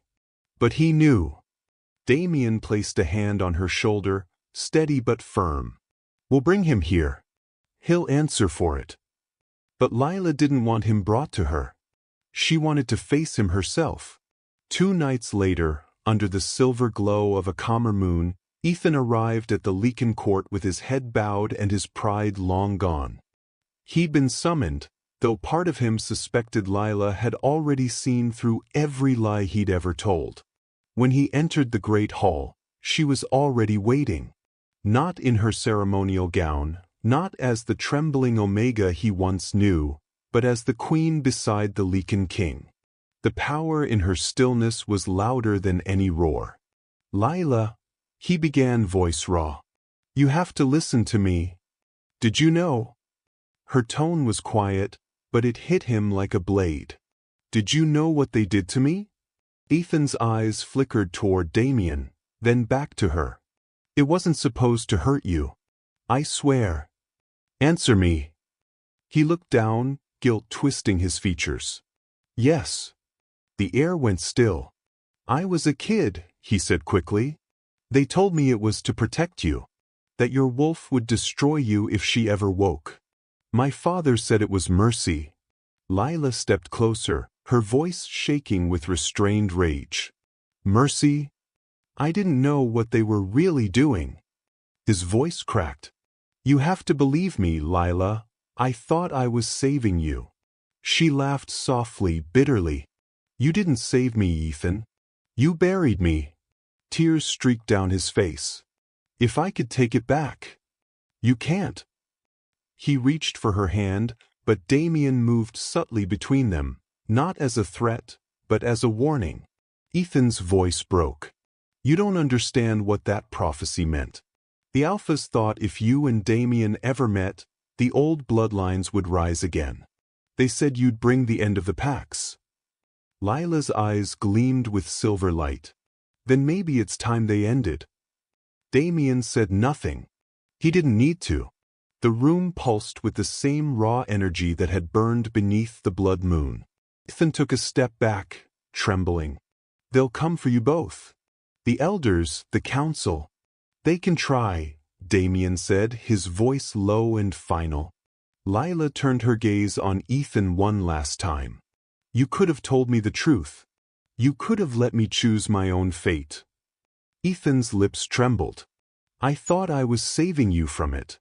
But he knew. Damien placed a hand on her shoulder, steady but firm. We'll bring him here. He'll answer for it. But Lila didn't want him brought to her. She wanted to face him herself. 2 nights later, under the silver glow of a calmer moon, Ethan arrived at the Lycan court with his head bowed and his pride long gone. He'd been summoned, though part of him suspected Lila had already seen through every lie he'd ever told. When he entered the great hall, she was already waiting. Not in her ceremonial gown, not as the trembling Omega he once knew, but as the queen beside the Lycan King. The power in her stillness was louder than any roar. Lila, he began, voice raw. You have to listen to me. Did you know? Her tone was quiet, but it hit him like a blade. Did you know what they did to me? Ethan's eyes flickered toward Damien, then back to her. It wasn't supposed to hurt you. I swear. Answer me." He looked down, guilt twisting his features. "Yes." The air went still. "I was a kid," he said quickly. "They told me it was to protect you, that your wolf would destroy you if she ever woke. My father said it was mercy." Lila stepped closer, her voice shaking with restrained rage. "Mercy? I didn't know what they were really doing." His voice cracked. "You have to believe me, Lila. I thought I was saving you." She laughed softly, bitterly. "You didn't save me, Ethan. You buried me." Tears streaked down his face. "If I could take it back." "You can't." He reached for her hand, but Damien moved subtly between them, not as a threat, but as a warning. Ethan's voice broke. "You don't understand what that prophecy meant. The Alphas thought if you and Damien ever met, the old bloodlines would rise again. They said you'd bring the end of the packs." Lila's eyes gleamed with silver light. "Then maybe it's time they ended." Damien said nothing. He didn't need to. The room pulsed with the same raw energy that had burned beneath the blood moon. Ethan took a step back, trembling. "They'll come for you both. The elders, the council. They can try," Damien said, his voice low and final. Lila turned her gaze on Ethan one last time. "You could have told me the truth. You could have let me choose my own fate." Ethan's lips trembled. "I thought I was saving you from it."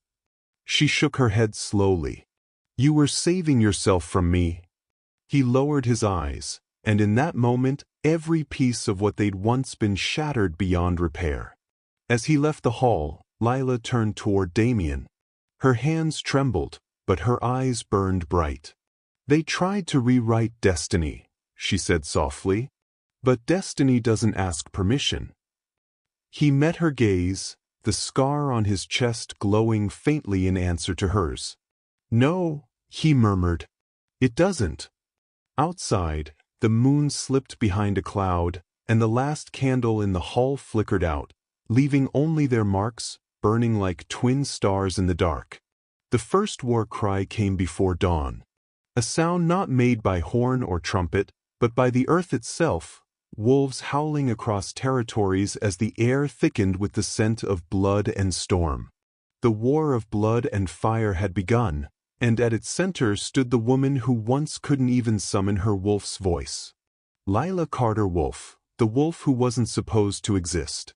She shook her head slowly. "You were saving yourself from me." He lowered his eyes, and in that moment, every piece of what they'd once been shattered beyond repair. As he left the hall, Lila turned toward Damien. Her hands trembled, but her eyes burned bright. "They tried to rewrite destiny," she said softly. "But destiny doesn't ask permission." He met her gaze, the scar on his chest glowing faintly in answer to hers. "No," he murmured. "It doesn't." Outside, the moon slipped behind a cloud, and the last candle in the hall flickered out, leaving only their marks, burning like twin stars in the dark. The first war cry came before dawn. A sound not made by horn or trumpet, but by the earth itself, wolves howling across territories as the air thickened with the scent of blood and storm. The war of blood and fire had begun, and at its center stood the woman who once couldn't even summon her wolf's voice. Lila Carter Wolfe, the wolf who wasn't supposed to exist.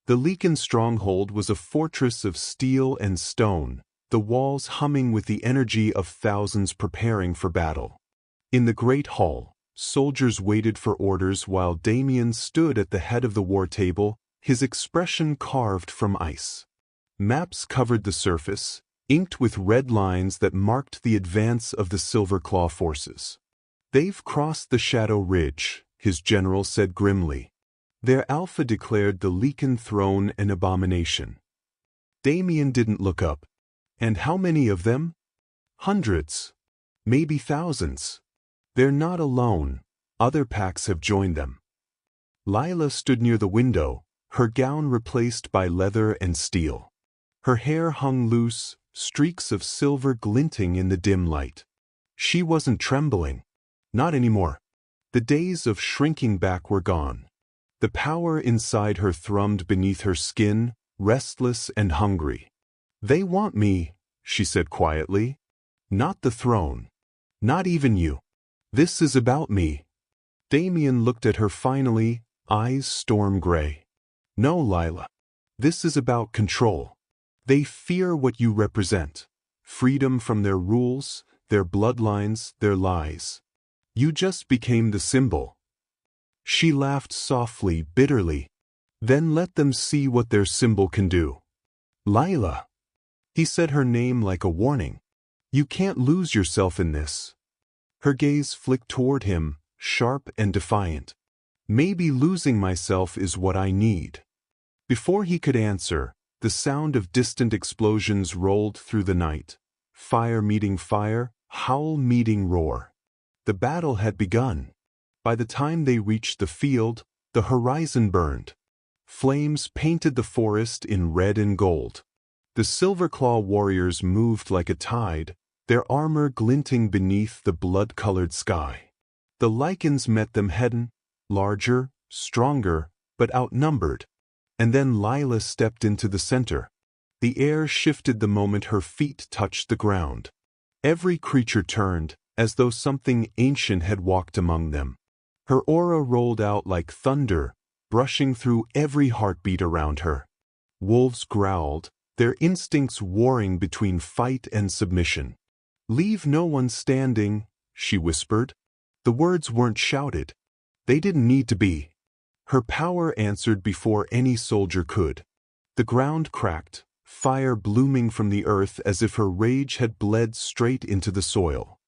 The Lycan stronghold was a fortress of steel and stone, the walls humming with the energy of thousands preparing for battle. In the great hall, soldiers waited for orders while Damien stood at the head of the war table, his expression carved from ice. Maps covered the surface, inked with red lines that marked the advance of the Silverclaw forces. "They've crossed the Shadow Ridge," his general said grimly. "Their alpha declared the Lycan throne an abomination." Damien didn't look up. "And how many of them?" "Hundreds. Maybe thousands. They're not alone. Other packs have joined them." Lila stood near the window, her gown replaced by leather and steel. Her hair hung loose, streaks of silver glinting in the dim light. She wasn't trembling. Not anymore. The days of shrinking back were gone. The power inside her thrummed beneath her skin, restless and hungry. "They want me," she said quietly. "Not the throne. Not even you. This is about me." Damien looked at her finally, eyes storm gray. "No, Lila. This is about control. They fear what you represent. Freedom from their rules, their bloodlines, their lies. You just became the symbol." She laughed softly, bitterly. "Then let them see what their symbol can do." "Lila." He said her name like a warning. "You can't lose yourself in this." Her gaze flicked toward him, sharp and defiant. "Maybe losing myself is what I need." Before he could answer, the sound of distant explosions rolled through the night. Fire meeting fire, howl meeting roar. The battle had begun. By the time they reached the field, the horizon burned. Flames painted the forest in red and gold. The Silverclaw warriors moved like a tide, their armor glinting beneath the blood-colored sky. The Lycans met them head-on, larger, stronger, but outnumbered. And then Lila stepped into the center. The air shifted the moment her feet touched the ground. Every creature turned, as though something ancient had walked among them. Her aura rolled out like thunder, brushing through every heartbeat around her. Wolves growled, their instincts warring between fight and submission. "Leave no one standing," she whispered. The words weren't shouted. They didn't need to be. Her power answered before any soldier could. The ground cracked, fire blooming from the earth as if her rage had bled straight into the soil.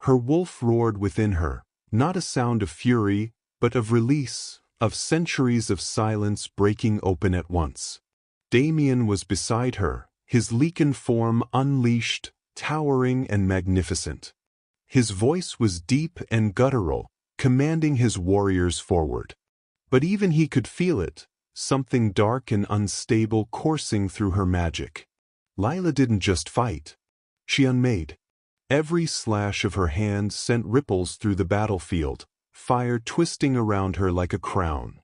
Her wolf roared within her, not a sound of fury, but of release, of centuries of silence breaking open at once. Damien was beside her, his Lycan form unleashed, towering and magnificent. His voice was deep and guttural, commanding his warriors forward. But even he could feel it, something dark and unstable coursing through her magic. Lila didn't just fight. She unmade. Every slash of her hand sent ripples through the battlefield, fire twisting around her like a crown.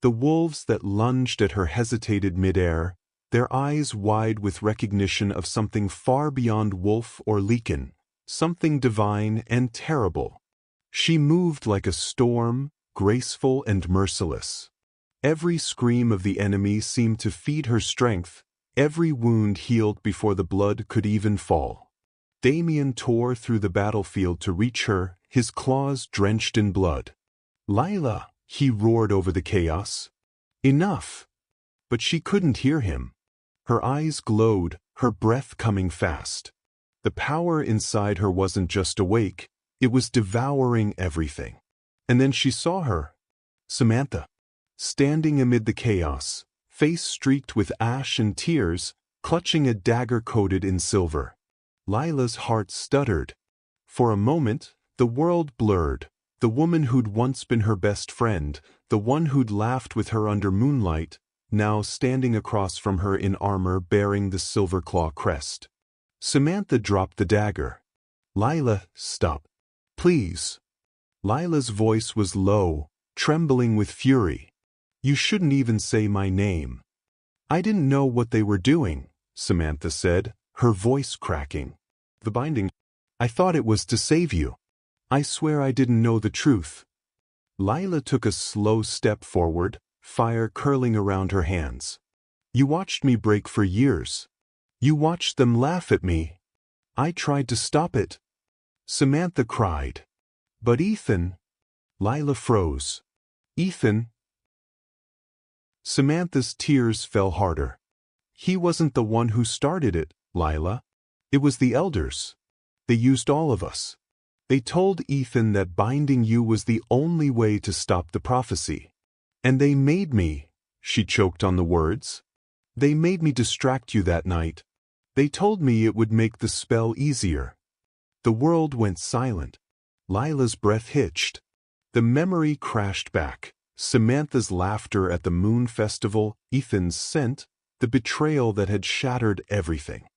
The wolves that lunged at her hesitated midair, their eyes wide with recognition of something far beyond wolf or Lycan, something divine and terrible. She moved like a storm, graceful and merciless. Every scream of the enemy seemed to feed her strength, every wound healed before the blood could even fall. Damien tore through the battlefield to reach her, his claws drenched in blood. "Lila!" he roared over the chaos. "Enough!" But she couldn't hear him. Her eyes glowed, her breath coming fast. The power inside her wasn't just awake, it was devouring everything. And then she saw her. Samantha. Standing amid the chaos, face streaked with ash and tears, clutching a dagger coated in silver. Lila's heart stuttered. For a moment, the world blurred. The woman who'd once been her best friend, the one who'd laughed with her under moonlight, now standing across from her in armor bearing the Silverclaw crest. Samantha dropped the dagger. "Lila, stop. Please." Lila's voice was low, trembling with fury. "You shouldn't even say my name." "I didn't know what they were doing," Samantha said, her voice cracking. "The binding. I thought it was to save you. I swear I didn't know the truth." Lila took a slow step forward, fire curling around her hands. "You watched me break for years. You watched them laugh at me. I tried to stop it." Samantha cried. "But Ethan..." Lila froze. "Ethan..." Samantha's tears fell harder. "He wasn't the one who started it, Lila. It was the elders. They used all of us. They told Ethan that binding you was the only way to stop the prophecy. And they made me," she choked on the words. "They made me distract you that night. They told me it would make the spell easier." The world went silent. Lila's breath hitched. The memory crashed back. Samantha's laughter at the moon festival, Ethan's scent, the betrayal that had shattered everything.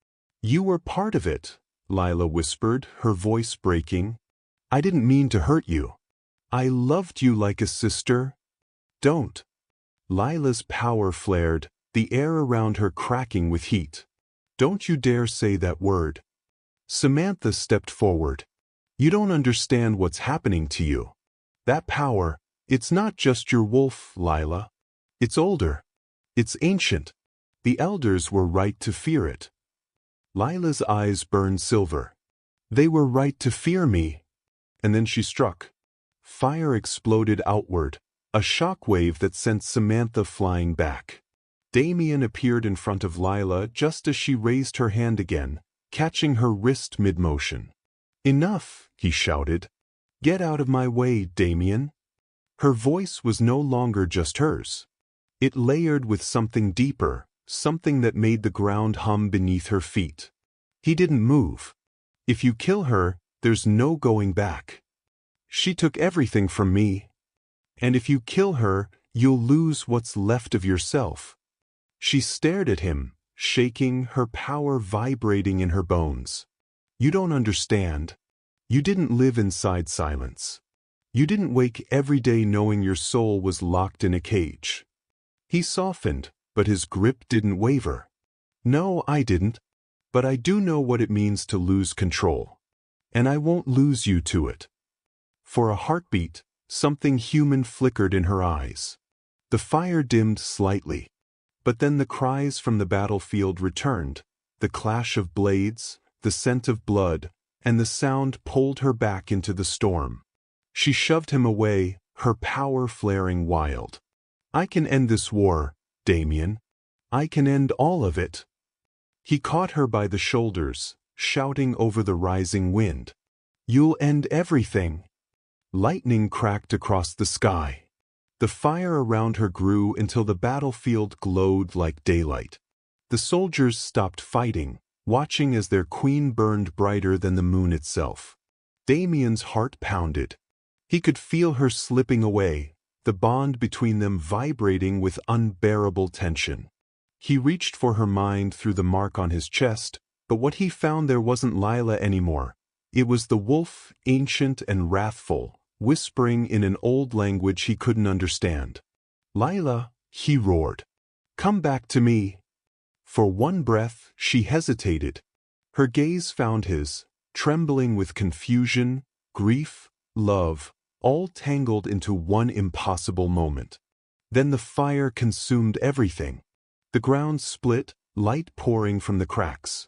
"You were part of it," Lila whispered, her voice breaking. "I didn't mean to hurt you. I loved you like a sister." "Don't." Lila's power flared, the air around her cracking with heat. "Don't you dare say that word." Samantha stepped forward. "You don't understand what's happening to you. That power, it's not just your wolf, Lila. It's older. It's ancient. The elders were right to fear it." Lila's eyes burned silver. "They were right to fear me." And then she struck. Fire exploded outward, a shockwave that sent Samantha flying back. Damien appeared in front of Lila just as she raised her hand again, catching her wrist mid-motion. "Enough," he shouted. "Get out of my way, Damien." Her voice was no longer just hers. It layered with something deeper, something that made the ground hum beneath her feet. "He didn't move. If you kill her, there's no going back. She took everything from me. And if you kill her, you'll lose what's left of yourself." She stared at him, shaking, her power vibrating in her bones. You don't understand. You didn't live inside silence. You didn't wake every day knowing your soul was locked in a cage. He softened, but his grip didn't waver. No, I didn't. But I do know what it means to lose control. And I won't lose you to it. For a heartbeat, something human flickered in her eyes. The fire dimmed slightly. But then the cries from the battlefield returned, the clash of blades, the scent of blood, and the sound pulled her back into the storm. She shoved him away, her power flaring wild. I can end this war, Damien. I can end all of it. He caught her by the shoulders, shouting over the rising wind. You'll end everything. Lightning cracked across the sky. The fire around her grew until the battlefield glowed like daylight. The soldiers stopped fighting, watching as their queen burned brighter than the moon itself. Damien's heart pounded. He could feel her slipping away, the bond between them vibrating with unbearable tension. He reached for her mind through the mark on his chest, but what he found there wasn't Lila anymore. It was the wolf, ancient and wrathful, whispering in an old language he couldn't understand. Lila, he roared. Come back to me. For one breath, she hesitated. Her gaze found his, trembling with confusion, grief, love, all tangled into one impossible moment. Then the fire consumed everything. The ground split, light pouring from the cracks.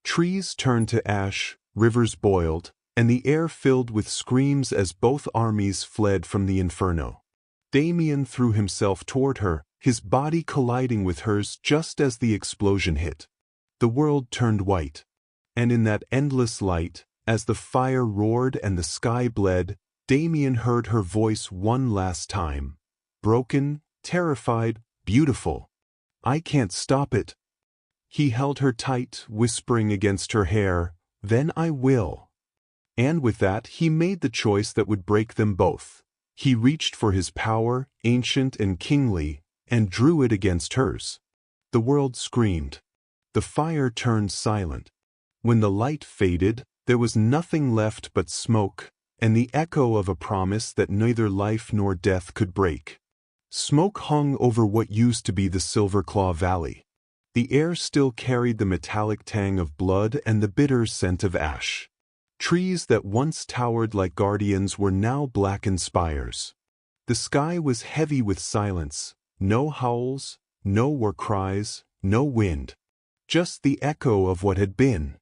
Trees turned to ash, rivers boiled, and the air filled with screams as both armies fled from the inferno. Damien threw himself toward her, his body colliding with hers just as the explosion hit. The world turned white. And in that endless light, as the fire roared and the sky bled, Damien heard her voice one last time. Broken, terrified, beautiful. I can't stop it. He held her tight, whispering against her hair, then I will. And with that he made the choice that would break them both. He reached for his power, ancient and kingly, and drew it against hers. The world screamed. The fire turned silent. When the light faded, there was nothing left but smoke, and the echo of a promise that neither life nor death could break. Smoke hung over what used to be the Silverclaw Valley. The air still carried the metallic tang of blood and the bitter scent of ash. Trees that once towered like guardians were now blackened spires. The sky was heavy with silence, no howls, no war cries, no wind. Just the echo of what had been.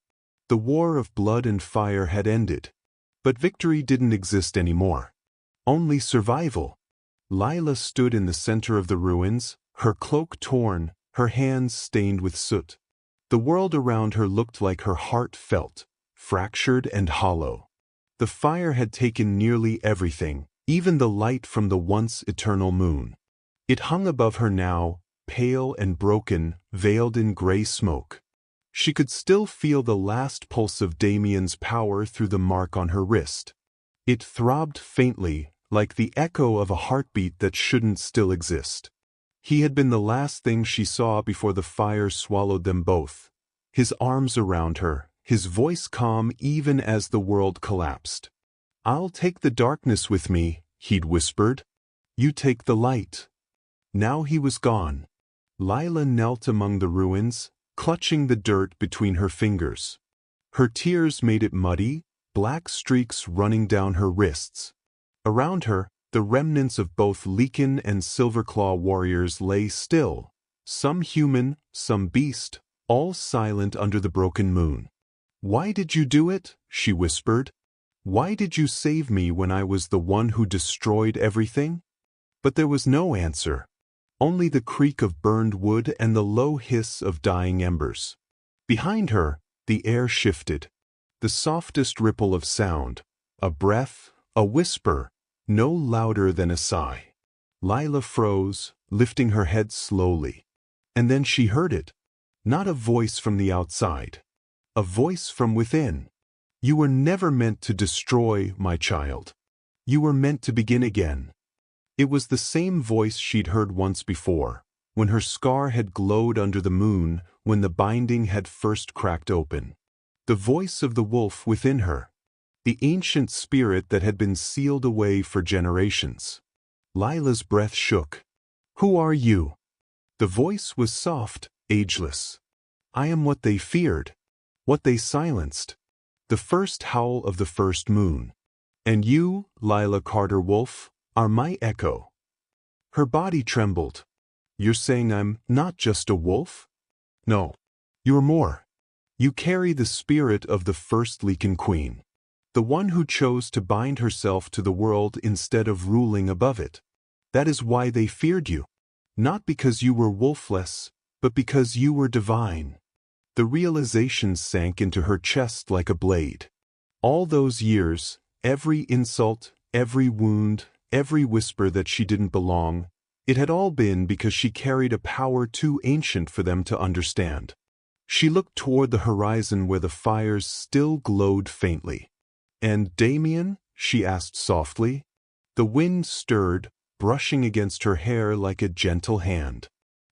The war of blood and fire had ended. But victory didn't exist anymore. Only survival. Lila stood in the center of the ruins, her cloak torn, her hands stained with soot. The world around her looked like her heart felt, fractured and hollow. The fire had taken nearly everything, even the light from the once eternal moon. It hung above her now, pale and broken, veiled in gray smoke. She could still feel the last pulse of Damien's power through the mark on her wrist. It throbbed faintly, like the echo of a heartbeat that shouldn't still exist. He had been the last thing she saw before the fire swallowed them both. His arms around her, his voice calm even as the world collapsed. I'll take the darkness with me, he'd whispered. You take the light. Now he was gone. Lila knelt among the ruins, clutching the dirt between her fingers. Her tears made it muddy, black streaks running down her wrists. Around her, the remnants of both Lycan and Silverclaw warriors lay still, some human, some beast, all silent under the broken moon. Why did you do it? She whispered. Why did you save me when I was the one who destroyed everything? But there was no answer. Only the creak of burned wood and the low hiss of dying embers. Behind her, the air shifted. The softest ripple of sound, a breath, a whisper, no louder than a sigh. Lila froze, lifting her head slowly. And then she heard it. Not a voice from the outside. A voice from within. You were never meant to destroy, my child. You were meant to begin again. It was the same voice she'd heard once before, when her scar had glowed under the moon, when the binding had first cracked open. The voice of the wolf within her. The ancient spirit that had been sealed away for generations. Lila's breath shook. "Who are you?" The voice was soft, ageless. "I am what they feared, what they silenced. The first howl of the first moon. And you, Lila Carter Wolfe, are my echo." Her body trembled. "You're saying I'm not just a wolf?" "No. You're more. You carry the spirit of the first Lycan queen. The one who chose to bind herself to the world instead of ruling above it. That is why they feared you. Not because you were wolfless, but because you were divine." The realization sank into her chest like a blade. All those years, every insult, every wound, every whisper that she didn't belong, it had all been because she carried a power too ancient for them to understand. She looked toward the horizon where the fires still glowed faintly. "And Damien?" she asked softly. The wind stirred, brushing against her hair like a gentle hand.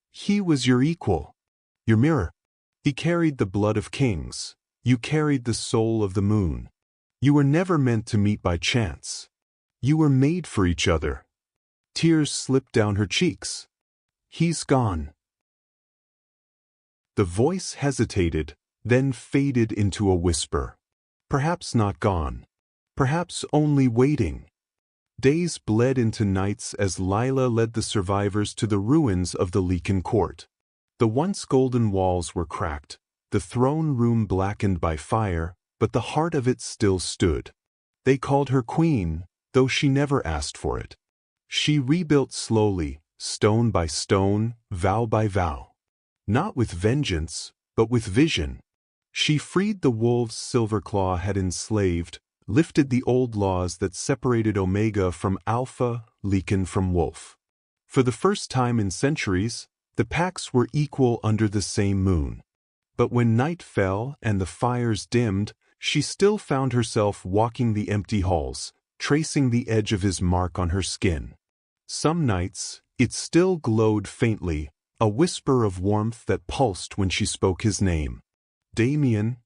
"He was your equal. Your mirror. He carried the blood of kings. You carried the soul of the moon. You were never meant to meet by chance. You were made for each other." Tears slipped down her cheeks. "He's gone." The voice hesitated, then faded into a whisper. Perhaps not gone. Perhaps only waiting. Days bled into nights as Lila led the survivors to the ruins of the Lycan court. The once golden walls were cracked, the throne room blackened by fire, but the heart of it still stood. They called her queen, though she never asked for it. She rebuilt slowly, stone by stone, vow by vow. Not with vengeance, but with vision. She freed the wolves Silverclaw had enslaved, lifted the old laws that separated Omega from Alpha, Lycan from Wolf. For the first time in centuries, the packs were equal under the same moon. But when night fell and the fires dimmed, she still found herself walking the empty halls, tracing the edge of his mark on her skin. Some nights, it still glowed faintly, a whisper of warmth that pulsed when she spoke his name. "Damien."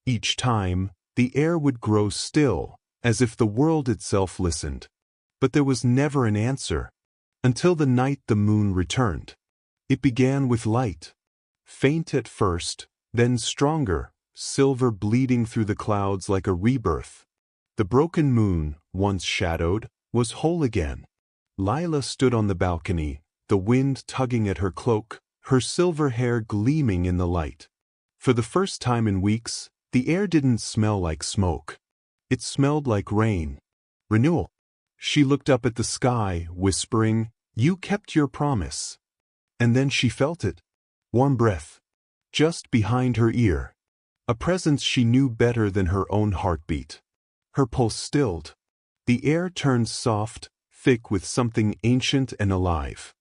Each time, the air would grow still, as if the world itself listened. But there was never an answer, until the night the moon returned. It began with light. Faint at first, then stronger, silver bleeding through the clouds like a rebirth. The broken moon, once shadowed, was whole again. Lila stood on the balcony, the wind tugging at her cloak, her silver hair gleaming in the light. For the first time in weeks, the air didn't smell like smoke. It smelled like rain. Renewal. She looked up at the sky, whispering, "You kept your promise." And then she felt it. Warm breath. Just behind her ear. A presence she knew better than her own heartbeat. Her pulse stilled. The air turned soft, thick with something ancient and alive.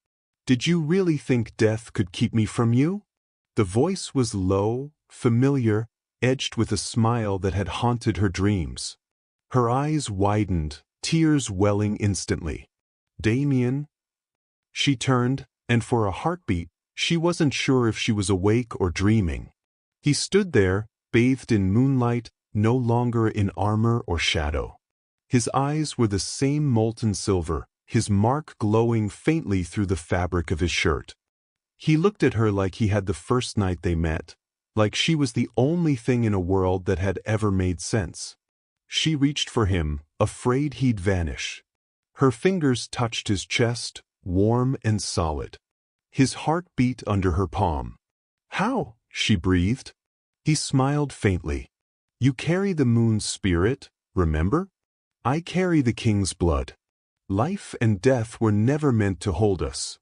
"Did you really think death could keep me from you?" The voice was low, familiar, edged with a smile that had haunted her dreams. Her eyes widened, tears welling instantly. "Damien?" She turned, and for a heartbeat, she wasn't sure if she was awake or dreaming. He stood there, bathed in moonlight, no longer in armor or shadow. His eyes were the same molten silver, his mark glowing faintly through the fabric of his shirt. He looked at her like he had the first night they met, like she was the only thing in a world that had ever made sense. She reached for him, afraid he'd vanish. Her fingers touched his chest, warm and solid. His heart beat under her palm. "How?" she breathed. He smiled faintly. "You carry the moon's spirit, remember? I carry the king's blood. Life and death were never meant to hold us."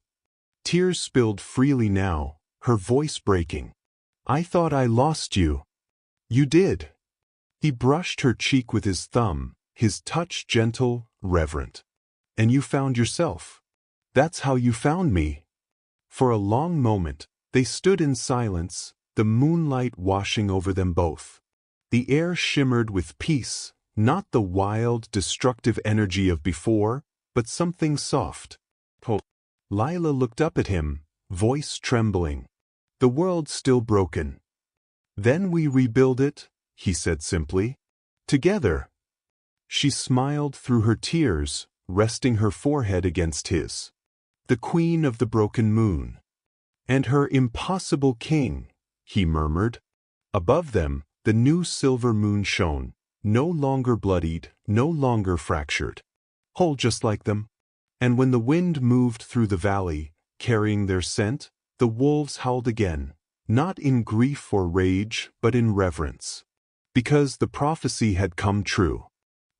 Tears spilled freely now, her voice breaking. "I thought I lost you." "You did." He brushed her cheek with his thumb, his touch gentle, reverent. "And you found yourself. That's how you found me." For a long moment, they stood in silence, the moonlight washing over them both. The air shimmered with peace, not the wild, destructive energy of before, but something soft. Lila looked up at him, voice trembling. "The world's still broken." "Then we rebuild it," he said simply. "Together." She smiled through her tears, resting her forehead against his. "The queen of the broken moon." "And her impossible king," he murmured. Above them, the new silver moon shone, no longer bloodied, no longer fractured. Whole just like them. And when the wind moved through the valley, carrying their scent, the wolves howled again, not in grief or rage, but in reverence. Because the prophecy had come true.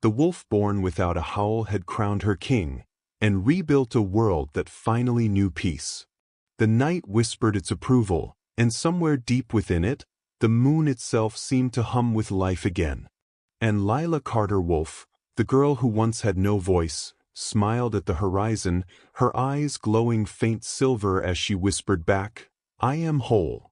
The wolf born without a howl had crowned her king, and rebuilt a world that finally knew peace. The night whispered its approval, and somewhere deep within it, the moon itself seemed to hum with life again. And Lila Carter Wolfe, the girl who once had no voice, smiled at the horizon, her eyes glowing faint silver as she whispered back, "I am whole."